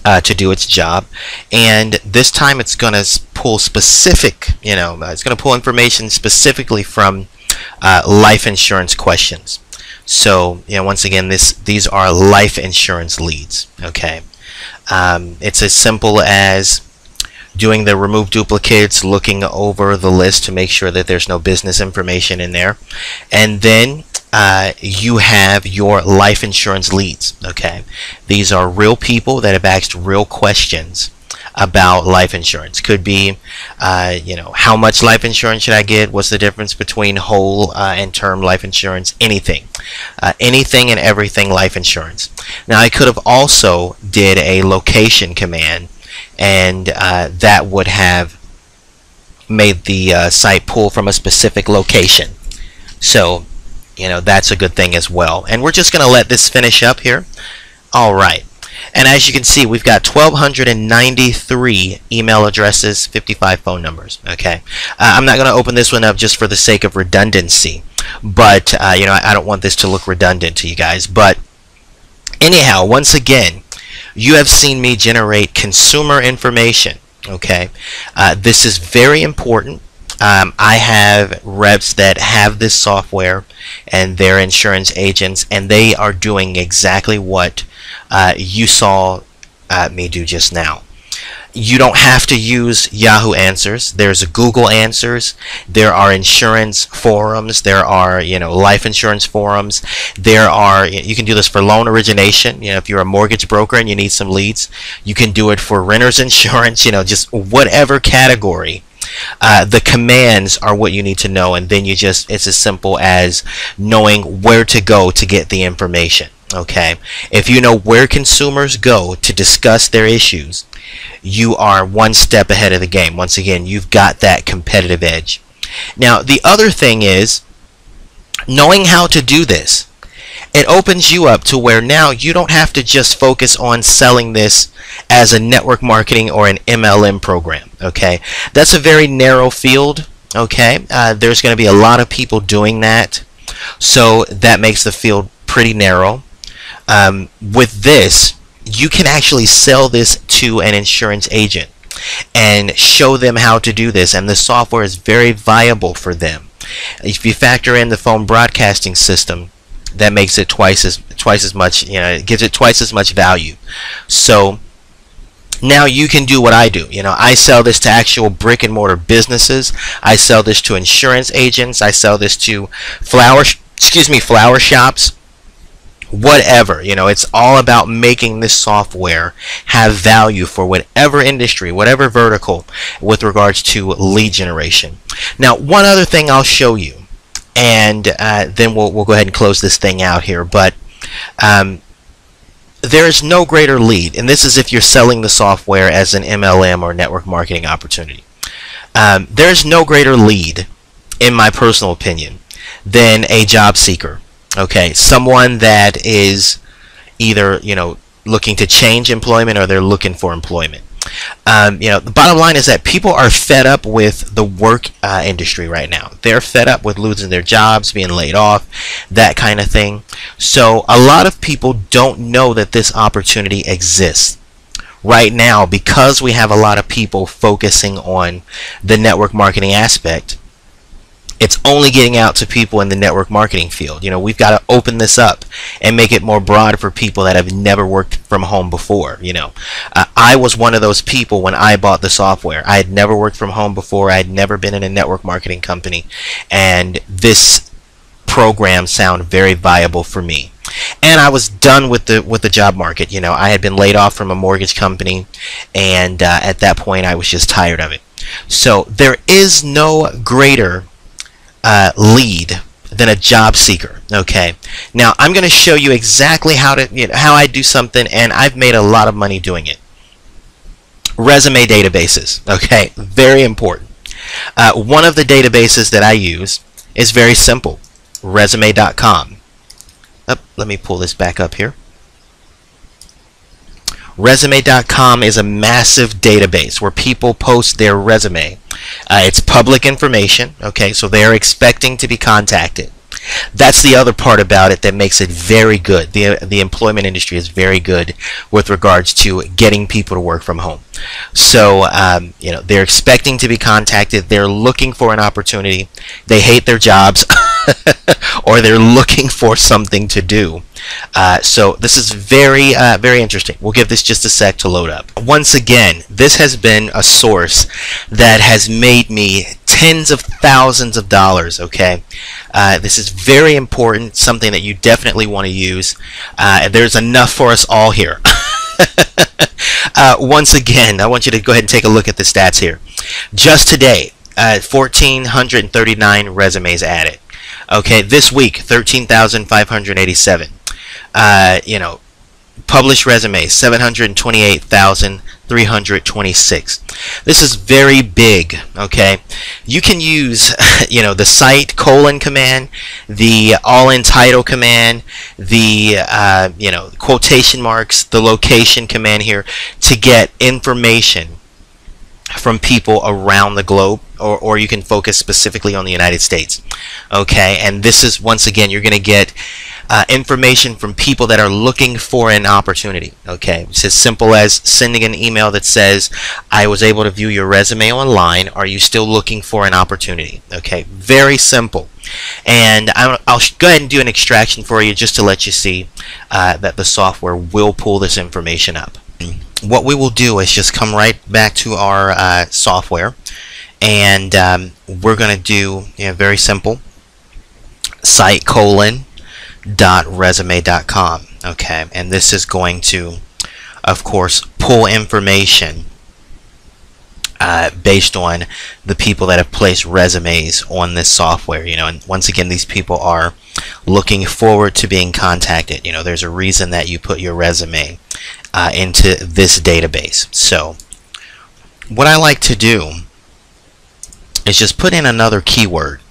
to do its job, and this time it's going to pull specific, it's going to pull information specifically from life insurance questions. So once again, these are life insurance leads. Okay, it's as simple as doing the remove duplicates, looking over the list to make sure that there's no business information in there, and then you have your life insurance leads. Okay, these are real people that have asked real questions about life insurance. Could be, how much life insurance should I get? What's the difference between whole and term life insurance? Anything and everything life insurance. Now, I could have also did a location command, and that would have made the site pull from a specific location. So that's a good thing as well. And we're just going to let this finish up here. All right. And as you can see, we've got 1,293 email addresses, 55 phone numbers. Okay. I'm not going to open this one up just for the sake of redundancy. But, I don't want this to look redundant to you guys. But anyhow, once again, you have seen me generate consumer information. Okay. This is very important. I have reps that have this software, and they're insurance agents, and they are doing exactly what you saw me do just now. You don't have to use Yahoo Answers. There's Google Answers. There are insurance forums. There are life insurance forums. You can do this for loan origination. If you're a mortgage broker and you need some leads, you can do it for renter's insurance. Just whatever category. The commands are what you need to know, and then it's as simple as knowing where to go to get the information. Okay, if you know where consumers go to discuss their issues, you are one step ahead of the game. Once again, you've got that competitive edge. Now, the other thing is knowing how to do this. It opens you up to where now you don't have to just focus on selling this as a network marketing or an MLM program. Okay, that's a very narrow field. Okay, there's going to be a lot of people doing that, so that makes the field pretty narrow. With this, you can actually sell this to an insurance agent and show them how to do this, and the software is very viable for them. If you factor in the phone broadcasting system, that makes it twice as much, it gives it twice as much value. So now you can do what I do. I sell this to actual brick and mortar businesses. I sell this to insurance agents. I sell this to flower shops, whatever. It's all about making this software have value for whatever industry, whatever vertical, with regards to lead generation. Now, one other thing I'll show you, and then we'll go ahead and close this thing out here. But there is no greater lead, and this is if you're selling the software as an MLM or network marketing opportunity. There's no greater lead, in my personal opinion, than a job seeker. Okay, someone that is either looking to change employment, or they're looking for employment. The bottom line is that people are fed up with the work industry right now. They're fed up with losing their jobs, being laid off, that kind of thing. So a lot of people don't know that this opportunity exists right now, because we have a lot of people focusing on the network marketing aspect. It's only getting out to people in the network marketing field. We've got to open this up and make it more broad for people that have never worked from home before. I was one of those people when I bought the software. I had never worked from home before. I had never been in a network marketing company, and this program sounded very viable for me. And I was done with the job market. I had been laid off from a mortgage company, and at that point I was just tired of it. So there is no greater lead than a job seeker. Okay, now I'm going to show you exactly how I do something, and I've made a lot of money doing it. Resume databases. Okay, very important. One of the databases that I use is very simple, resume.com. Let me pull this back up here. Resume.com is a massive database where people post their resume. It's public information, okay, so they're expecting to be contacted. That's the other part about it that makes it very good. The employment industry is very good with regards to getting people to work from home. So they're expecting to be contacted. They're looking for an opportunity. They hate their jobs, or they're looking for something to do. So this is very very interesting. We'll give this just a sec to load up. Once again, this has been a source that has made me tens of thousands of dollars. Okay, this is very important, something that you definitely want to use. There's enough for us all here. Once again, I want you to go ahead and take a look at the stats here. Just today, 1,439 resumes added. Okay, this week, 13,587. Published resumes, 728,326. This is very big. Okay, you can use the site colon command, the all in title command, the quotation marks, the location command here to get information from people around the globe, or you can focus specifically on the United States. Okay, and this is, once again, you're going to get information from people that are looking for an opportunity. Okay, it's as simple as sending an email that says, I was able to view your resume online, are you still looking for an opportunity? Okay, very simple. And I'll go ahead and do an extraction for you just to let you see that the software will pull this information up. What we will do is just come right back to our software, and we're going to do very simple, site colon .resume.com. Okay, and this is going to, of course, pull information based on the people that have placed resumes on this software. And once again, these people are looking forward to being contacted. There's a reason that you put your resume into this database. So what I like to do is just put in another keyword.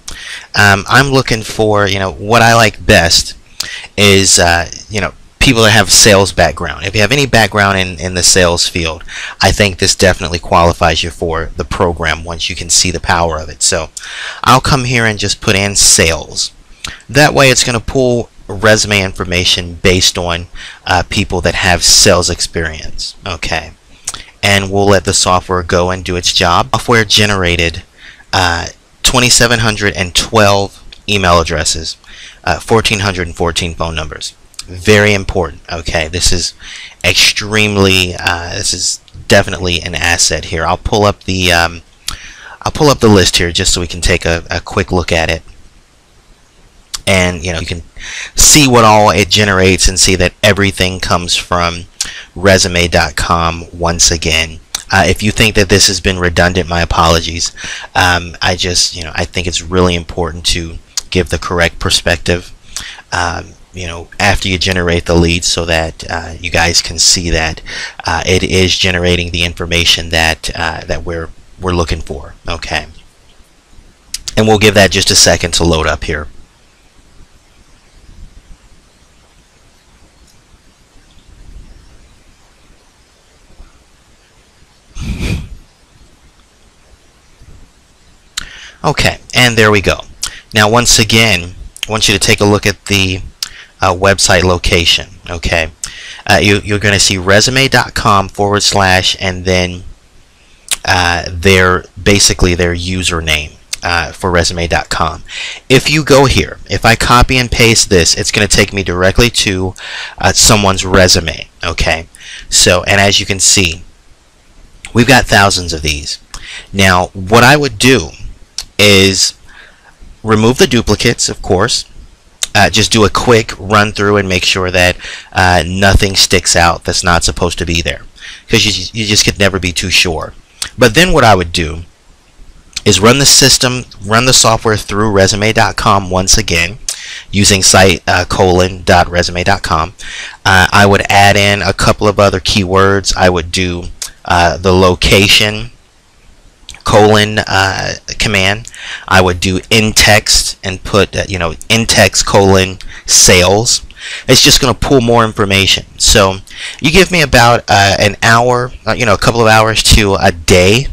I'm looking for, what I like best is, people that have sales background. If you have any background in the sales field, I think this definitely qualifies you for the program once you can see the power of it. So I'll come here and just put in sales. That way it's going to pull resume information based on people that have sales experience. Okay, and we'll let the software go and do its job. Software generated 2,712 email addresses, 1,414 phone numbers. Very important. Okay, this is extremely this is definitely an asset here. I'll pull up the list here just so we can take a quick look at it. and you can see what all it generates and see that everything comes from resume.com. Once again, if you think that this has been redundant, my apologies. I think it's really important to give the correct perspective after you generate the lead, so that you guys can see that it is generating the information that we're looking for. Okay, and we'll give that just a second to load up here. Okay, and there we go. Now, once again, I want you to take a look at the website location. Okay, you're going to see resume.com / and then their username for resume.com. If you go here, if I copy and paste this, it's going to take me directly to someone's resume. Okay, so, and as you can see, we've got thousands of these. Now, what I would do is remove the duplicates, of course. Just do a quick run through and make sure that nothing sticks out that's not supposed to be there, because you just could never be too sure. But then what I would do is run the software through resume.com once again, using site:/.resume.com. I would add in a couple of other keywords. I would do the location : command. I would do in text and put in text : sales. It's just going to pull more information. So you give me about an hour, a couple of hours to a day,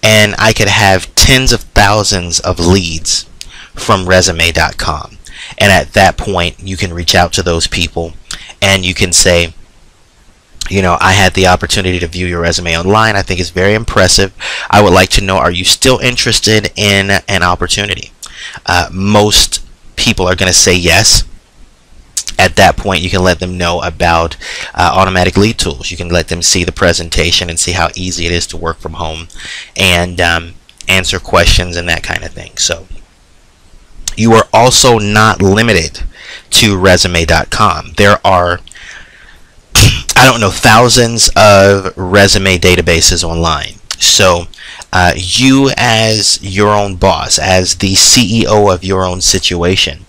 and I could have tens of thousands of leads from resume.com. And at that point, you can reach out to those people and you can say, I had the opportunity to view your resume online. I think it's very impressive. I would like to know, are you still interested in an opportunity? Most people are going to say yes. At that point, you can let them know about automatic lead tools. You can let them see the presentation and see how easy it is to work from home and answer questions and that kind of thing. So you are also not limited to resume.com. There are, thousands of resume databases online. So you, as your own boss, as the CEO of your own situation,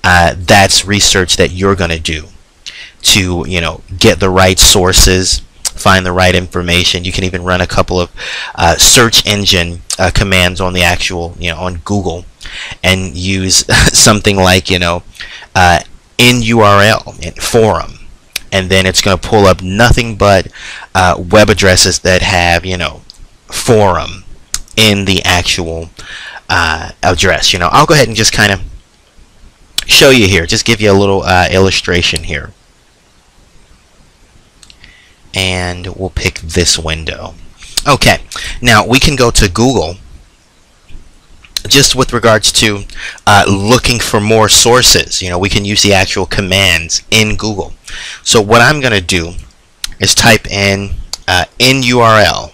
that's research that you're going to do to get the right sources, find the right information. You can even run a couple of search engine commands on the actual on Google, and use something like in URL, in forum, and then it's going to pull up nothing but web addresses that have forum in the actual address. I'll go ahead and just kind of show you here, just give you a little illustration here, and we'll pick this window. Okay, now we can go to Google just with regards to looking for more sources. We can use the actual commands in Google. So what I'm going to do is type in URL :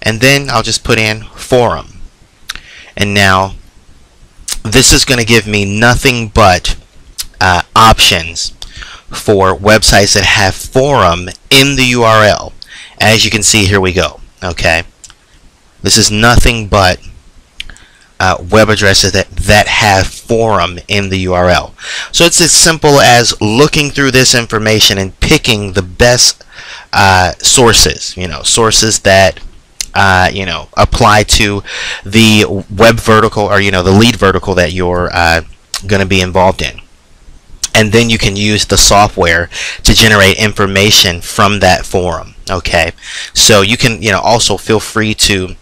and then I'll just put in forum. And now this is going to give me nothing but options for websites that have forum in the URL. As you can see, here we go. Okay, this is nothing but web addresses that have forum in the URL. So it's as simple as looking through this information and picking the best sources, sources that apply to the web vertical, or the lead vertical that you're going to be involved in. And then you can use the software to generate information from that forum. Okay, so you can also feel free to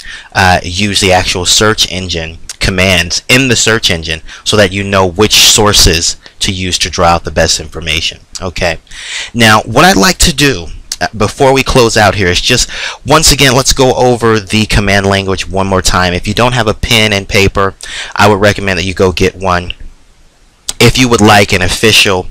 use the actual search engine commands in the search engine, so that you know which sources to use to draw out the best information. Okay, now what I'd like to do before we close out here is just, once again, let's go over the command language one more time. If you don't have a pen and paper, I would recommend that you go get one. If you would like an official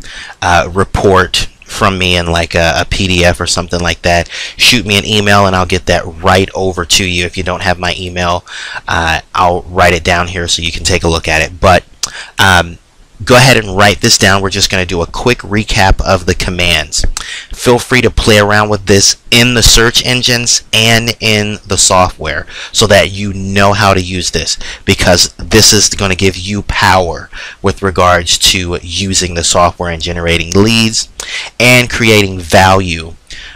report from me in like a PDF or something like that, shoot me an email and I'll get that right over to you. If you don't have my email, I'll write it down here so you can take a look at it. But go ahead and write this down. We're just going to do a quick recap of the commands. Feel free to play around with this in the search engines and in the software so that you know how to use this, because this is going to give you power with regards to using the software and generating leads and creating value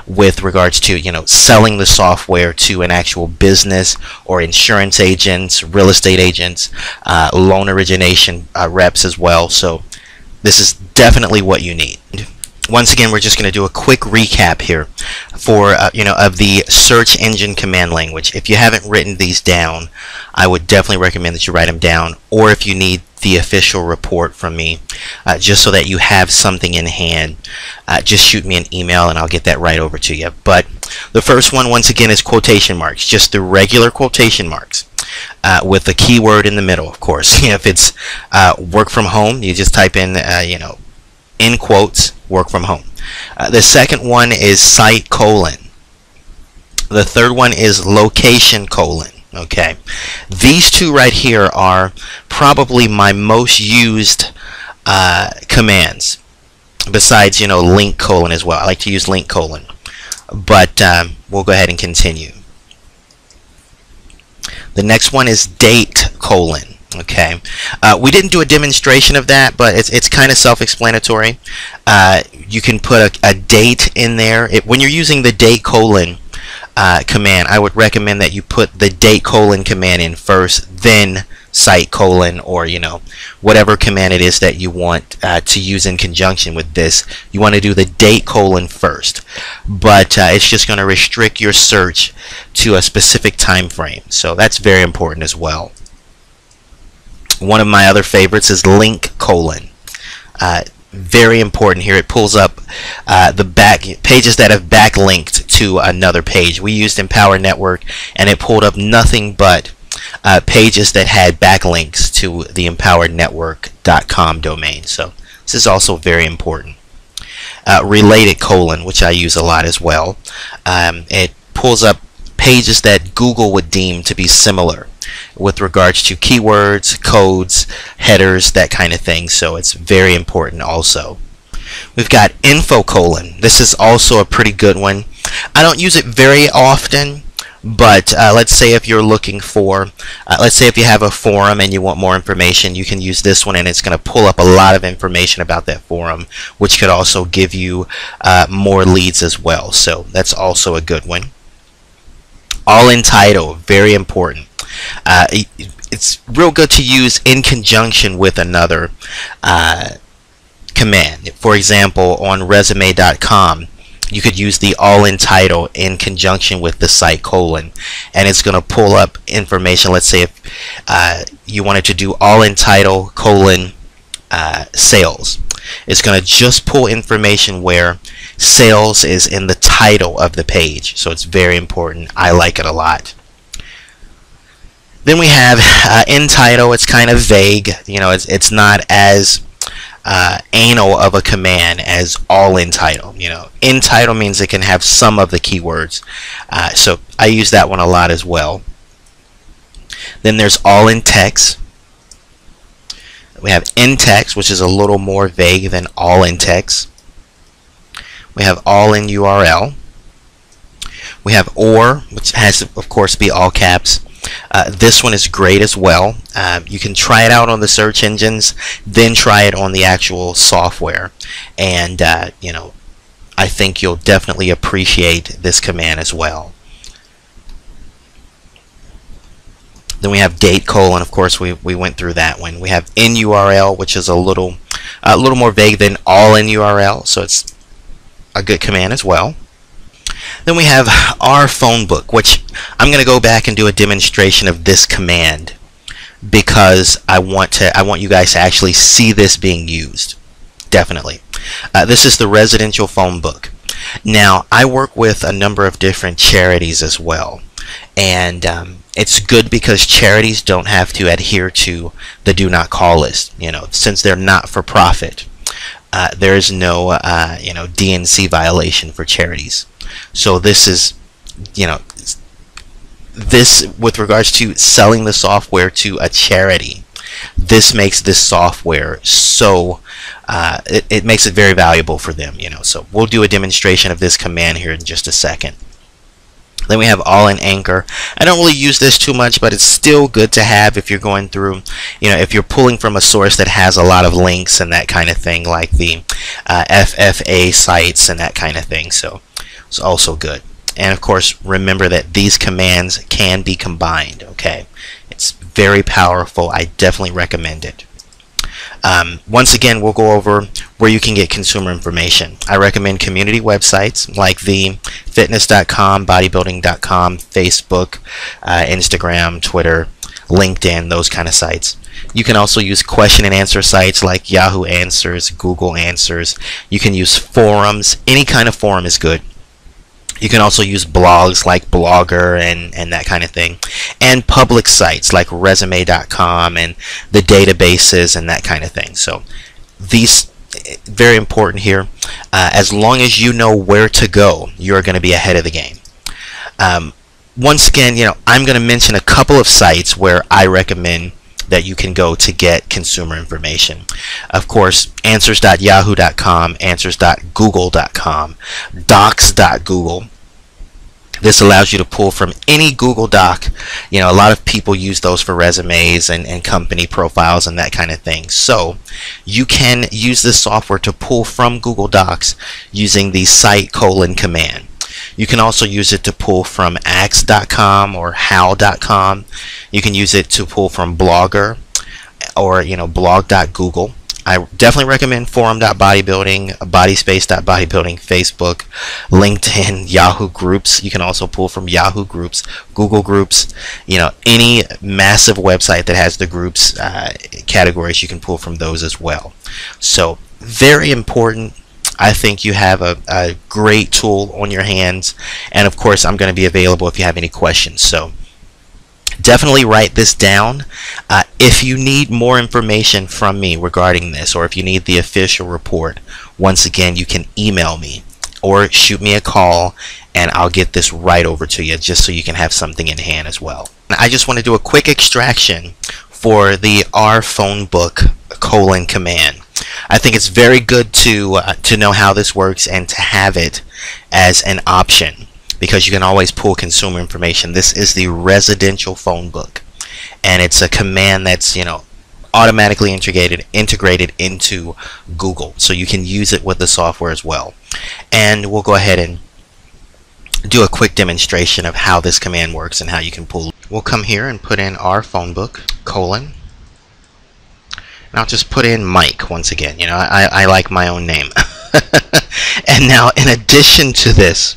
with regards to, you know, selling the software to an actual business or insurance agents, real estate agents, loan origination reps as well. So this is definitely what you need. Once again, we're just going to do a quick recap here for of the search engine command language. If you haven't written these down, I would definitely recommend that you write them down, or if you need the official report from me, just so that you have something in hand, just shoot me an email and I'll get that right over to you. But the first one, once again, is quotation marks, just the regular quotation marks. With the keyword in the middle, of course. If it's work from home, you just type in, in quotes, work from home. The second one is site colon. The third one is location colon. Okay, these two right here are probably my most used commands, besides link colon as well. I like to use link colon, but we'll go ahead and continue. The next one is date colon. Okay, we didn't do a demonstration of that, but it's kind of self-explanatory. You can put a date in there. When you're using the date colon command, I would recommend that you put the date colon command in first, then site colon, or whatever command it is that you want to use in conjunction with this. You want to do the date colon first, but it's just going to restrict your search to a specific time frame, so that's very important as well. One of my other favorites is link colon. Very important here. It pulls up the back pages that have backlinked to another page. We used Empower Network, and it pulled up nothing but pages that had backlinks to the empowerednetwork.com domain. So this is also very important. Related colon, which I use a lot as well. It pulls up pages that Google would deem to be similar with regards to keywords, codes, headers, that kind of thing. So it's very important also. We've got info colon. This is also a pretty good one. I don't use it very often, but let's say if you're looking for, let's say if you have a forum and you want more information, you can use this one, and it's going to pull up a lot of information about that forum, which could also give you more leads as well. So that's also a good one. All in title, very important. It's real good to use in conjunction with another command. For example, on resume.com, you could use the all in title in conjunction with the site colon, and it's going to pull up information. Let's say if you wanted to do all in title colon sales, it's going to just pull information where sales is in the title of the page. So it's very important. I like it a lot. Then we have in title. It's kind of vague. It's not as anal of a command as all in title. In title means it can have some of the keywords. So I use that one a lot as well. Then there's all in text. We have in text, which is a little more vague than all in text. We have all in URL. We have or, which has to, of course, be all caps. This one is great as well. You can try it out on the search engines, then try it on the actual software, and I think you'll definitely appreciate this command as well. Then we have date colon. Of course, we went through that one. We have in URL, which is a little more vague than all in URL, so it's a good command as well. Then we have our phone book, which I'm going to go back and do a demonstration of this command because I want you guys to actually see this being used. Definitely. This is the residential phone book. Now, I work with a number of different charities as well, and it's good because charities don't have to adhere to the do not call list, since they're not for profit. there is no DNC violation for charities. So this is, this with regards to selling the software to a charity, this makes this software so it makes it very valuable for them. So we'll do a demonstration of this command here in just a second. Then we have all in Anchor. I don't really use this too much, but it's still good to have if you're going through, if you're pulling from a source that has a lot of links and that kind of thing, like the FFA sites and that kind of thing. So it's also good. And of course, remember that these commands can be combined. Okay, it's very powerful. I definitely recommend it. Once again, we'll go over where you can get consumer information. I recommend community websites like the fitness.com, bodybuilding.com, Facebook, Instagram, Twitter, LinkedIn, those kind of sites. You can also use question and answer sites like Yahoo Answers, Google Answers. You can use forums. Any kind of forum is good. You can also use blogs like Blogger and that kind of thing, and public sites like resume.com and the databases and that kind of thing. So these very important here. As long as you know where to go, you're going to be ahead of the game. Once again, I'm going to mention a couple of sites where I recommend that you can go to get consumer information. Of course, answers.yahoo.com, answers.google.com, docs.google. This allows you to pull from any Google Doc. A lot of people use those for resumes and company profiles and that kind of thing. So you can use this software to pull from Google Docs using the cite : command. You can also use it to pull from axe.com or how.com. You can use it to pull from Blogger or blog.google. I definitely recommend forum.bodybuilding, bodyspace.bodybuilding, Facebook, LinkedIn, Yahoo Groups. You can also pull from Yahoo Groups, Google Groups, any massive website that has the groups categories, you can pull from those as well. So very important. I think you have a great tool on your hands, and of course I'm going to be available if you have any questions. So definitely write this down. If you need more information from me regarding this, or if you need the official report, once again you can email me or shoot me a call and I'll get this right over to you, just so you can have something in hand as well. I just want to do a quick extraction for the rphonebook : command. I think it's very good to know how this works and to have it as an option, because you can always pull consumer information. This is the residential phone book, and it's a command that's automatically integrated into Google, so you can use it with the software as well. And we'll go ahead and do a quick demonstration of how this command works and how you can pull. We'll come here and put in rphonebook : and I'll just put in Mike once again. I like my own name. And now, in addition to this,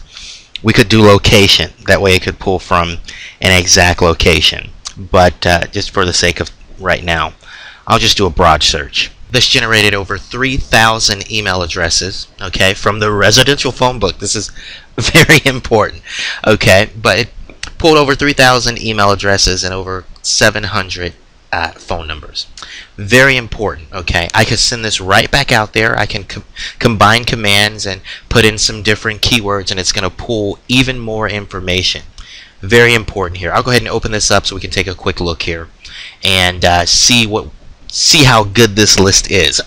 we could do location. That way it could pull from an exact location. But just for the sake of right now, I'll just do a broad search. This generated over 3,000 email addresses, okay, from the residential phone book. This is very important, okay, but it pulled over 3,000 email addresses and over 700 phone numbers. Very important, okay. I could send this right back out there. I can combine commands and put in some different keywords, and it's going to pull even more information. Very important here. I'll go ahead and open this up so we can take a quick look here and see how good this list is.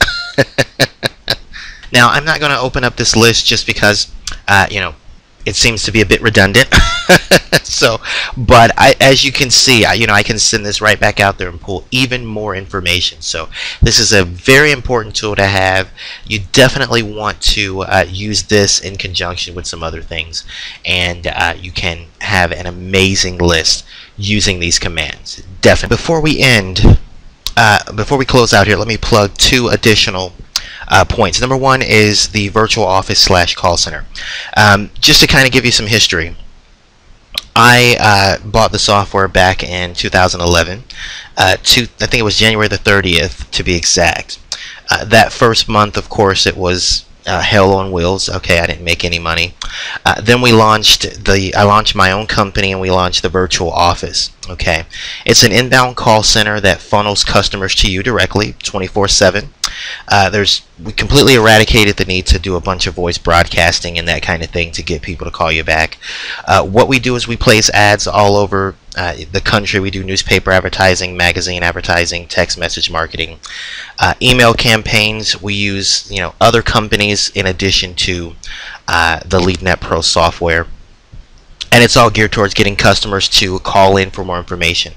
Now, I'm not going to open up this list just because it seems to be a bit redundant. But as you can see, I can send this right back out there and pull even more information. So this is a very important tool to have. You definitely want to use this in conjunction with some other things, and you can have an amazing list using these commands. Definitely. Before we close out here, let me plug two additional points. Number one is the virtual office / call center. Just to kind of give you some history, I bought the software back in 2011. I think it was January the 30th to be exact. That first month, of course, it was hell on wheels. Okay, I didn't make any money. Then I launched my own company, and we launched the virtual office. Okay, it's an inbound call center that funnels customers to you directly 24/7. We completely eradicated the need to do a bunch of voice broadcasting and that kind of thing to get people to call you back. What we do is we place ads all over the country. We do newspaper advertising, magazine advertising, text message marketing, email campaigns. We use other companies in addition to the LeadNet Pro software. And it's all geared towards getting customers to call in for more information.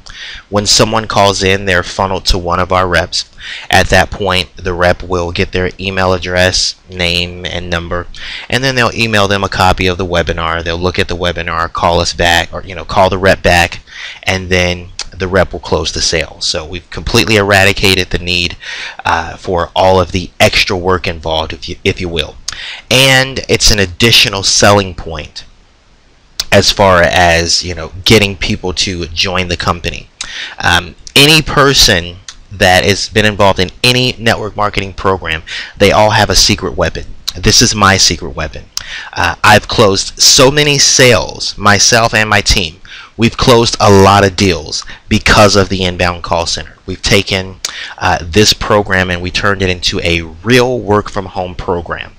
When someone calls in, they're funneled to one of our reps. At that point, the rep will get their email address, name, and number, and then they'll email them a copy of the webinar. They'll look at the webinar, call us back, or call the rep back, and then the rep will close the sale. So we've completely eradicated the need for all of the extra work involved, if you will. And it's an additional selling point as far as getting people to join the company. Any person that has been involved in any network marketing program, they all have a secret weapon. This is my secret weapon. I've closed so many sales, myself and my team. We've closed a lot of deals because of the inbound call center. We've taken this program and we turned it into a real work from home program.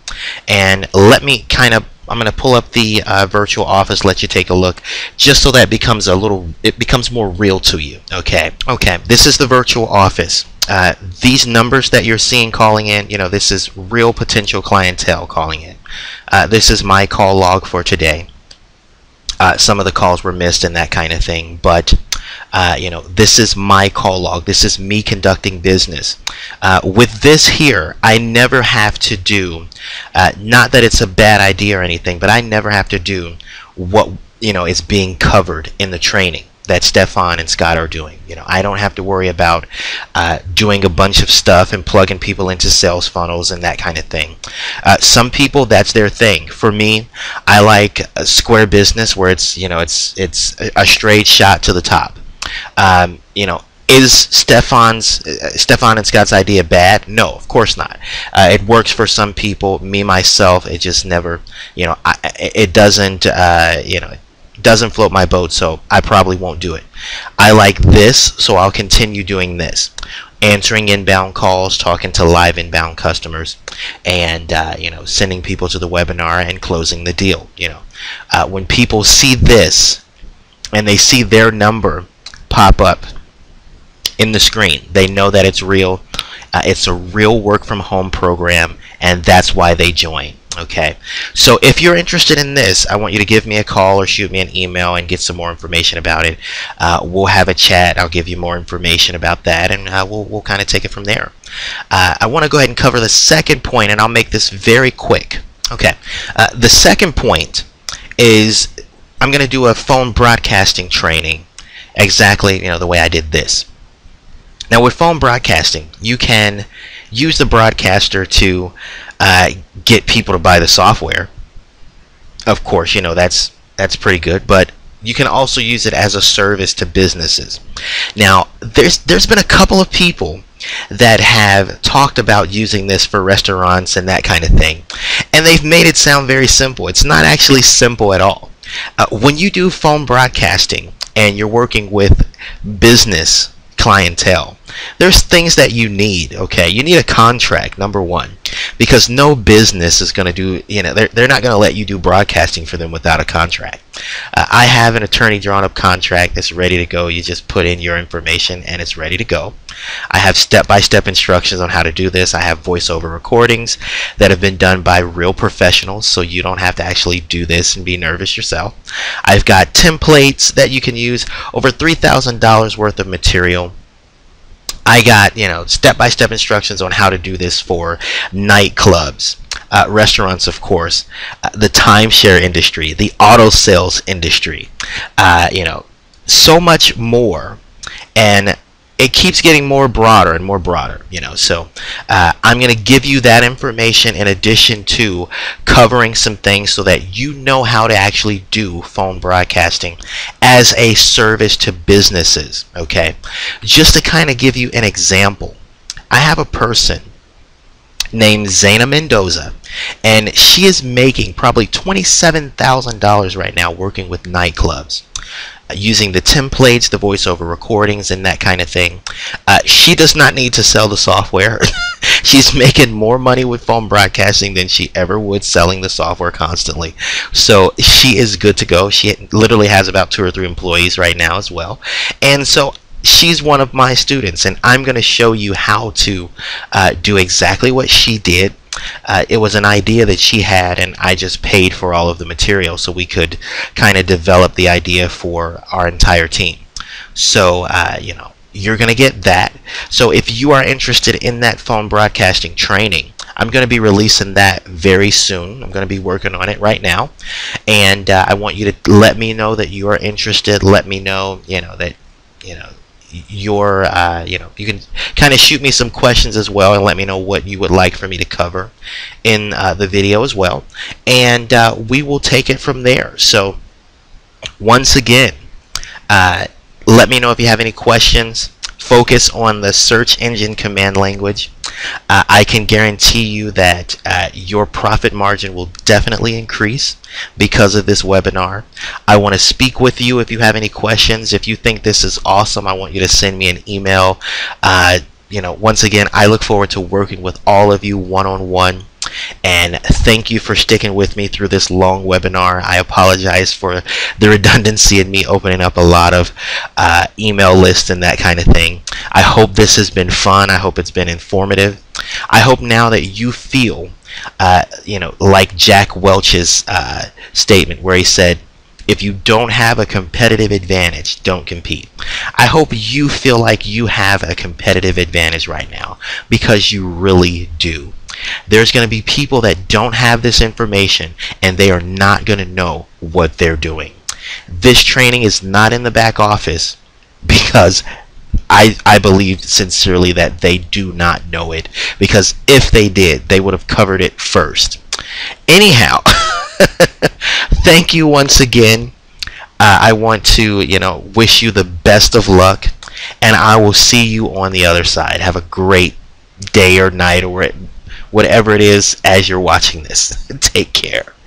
And I'm going to pull up the virtual office, let you take a look, just so that it becomes more real to you. Okay, this is the virtual office. These numbers that you're seeing calling in, this is real potential clientele calling in. This is my call log for today. Some of the calls were missed and that kind of thing, but this is my call log. This is me conducting business. With this here, I never have to do, not that it's a bad idea or anything, but I never have to do what is being covered in the training that Stefan and Scott are doing. I don't have to worry about doing a bunch of stuff and plugging people into sales funnels and that kind of thing. Some people, that's their thing. For me, I like a square business where it's a straight shot to the top. Is Stefan and Scott's idea bad? No, of course not. It works for some people. Me, myself, it just never, it doesn't, doesn't float my boat, so I probably won't do it. I like this, so I'll continue doing this. Answering inbound calls, talking to live inbound customers, and sending people to the webinar and closing the deal. When people see this and they see their number pop up in the screen, they know that it's real. It's a real work from home program, and that's why they join. Okay, so if you're interested in this, I want you to give me a call or shoot me an email and get some more information about it. We'll have a chat. I'll give you more information about that, and we'll kind of take it from there. I want to go ahead and cover the second point, and I'll make this very quick. Okay, the second point is I'm going to do a phone broadcasting training exactly the way I did this. Now with phone broadcasting, you can use the broadcaster to get people to buy the software. Of course, that's pretty good, but you can also use it as a service to businesses. Now, there's been a couple of people that have talked about using this for restaurants and that kind of thing, and they've made it sound very simple. It's not actually simple at all. When you do phone broadcasting and you're working with business clientele, there's things that you need. Okay, you need a contract, number one, because no business is going to do, they're not going to let you do broadcasting for them without a contract. I have an attorney drawn up contract that's ready to go. You just put in your information and it's ready to go. I have step-by-step instructions on how to do this. I have voiceover recordings that have been done by real professionals, so you don't have to actually do this and be nervous yourself. I've got templates that you can use, over $3,000 worth of material. I got, step-by-step instructions on how to do this for nightclubs, restaurants, of course, the timeshare industry, the auto sales industry, so much more. And it keeps getting more broader and more broader, so I'm going to give you that information in addition to covering some things so that you know how to actually do phone broadcasting as a service to businesses. Okay, just to kind of give you an example, I have a person named Zaina Mendoza, and she is making probably $27,000 right now working with nightclubs, using the templates, the voiceover recordings, and that kind of thing. She does not need to sell the software. She's making more money with phone broadcasting than she ever would selling the software constantly. So she is good to go. She literally has about 2 or 3 employees right now as well. And so she's one of my students, and I'm going to show you how to do exactly what she did. It was an idea that she had, and I just paid for all of the material so we could kind of develop the idea for our entire team. So, you're going to get that. So if you are interested in that phone broadcasting training, I'm going to be releasing that very soon. I'm going to be working on it right now. And I want you to let me know that you are interested. Let me know, that, you're, you can kind of shoot me some questions as well and let me know what you would like for me to cover in the video as well. And we will take it from there. So once again, let me know if you have any questions. Focus on the search engine command language. I can guarantee you that your profit margin will definitely increase because of this webinar. I want to speak with you if you have any questions. If you think this is awesome, I want you to send me an email. Once again, I look forward to working with all of you one-on-one. And thank you for sticking with me through this long webinar. I apologize for the redundancy in me opening up a lot of email lists and that kind of thing. I hope this has been fun. I hope it's been informative. I hope now that you feel, like Jack Welch's statement where he said, if you don't have a competitive advantage, don't compete. I hope you feel like you have a competitive advantage right now, because you really do. There's going to be people that don't have this information, and they are not going to know what they're doing. This training is not in the back office because I believe sincerely that they do not know it, because if they did, they would have covered it first. Anyhow, thank you once again. I want to, wish you the best of luck, and I will see you on the other side. Have a great day or night or whatever it is as you're watching this. Take care.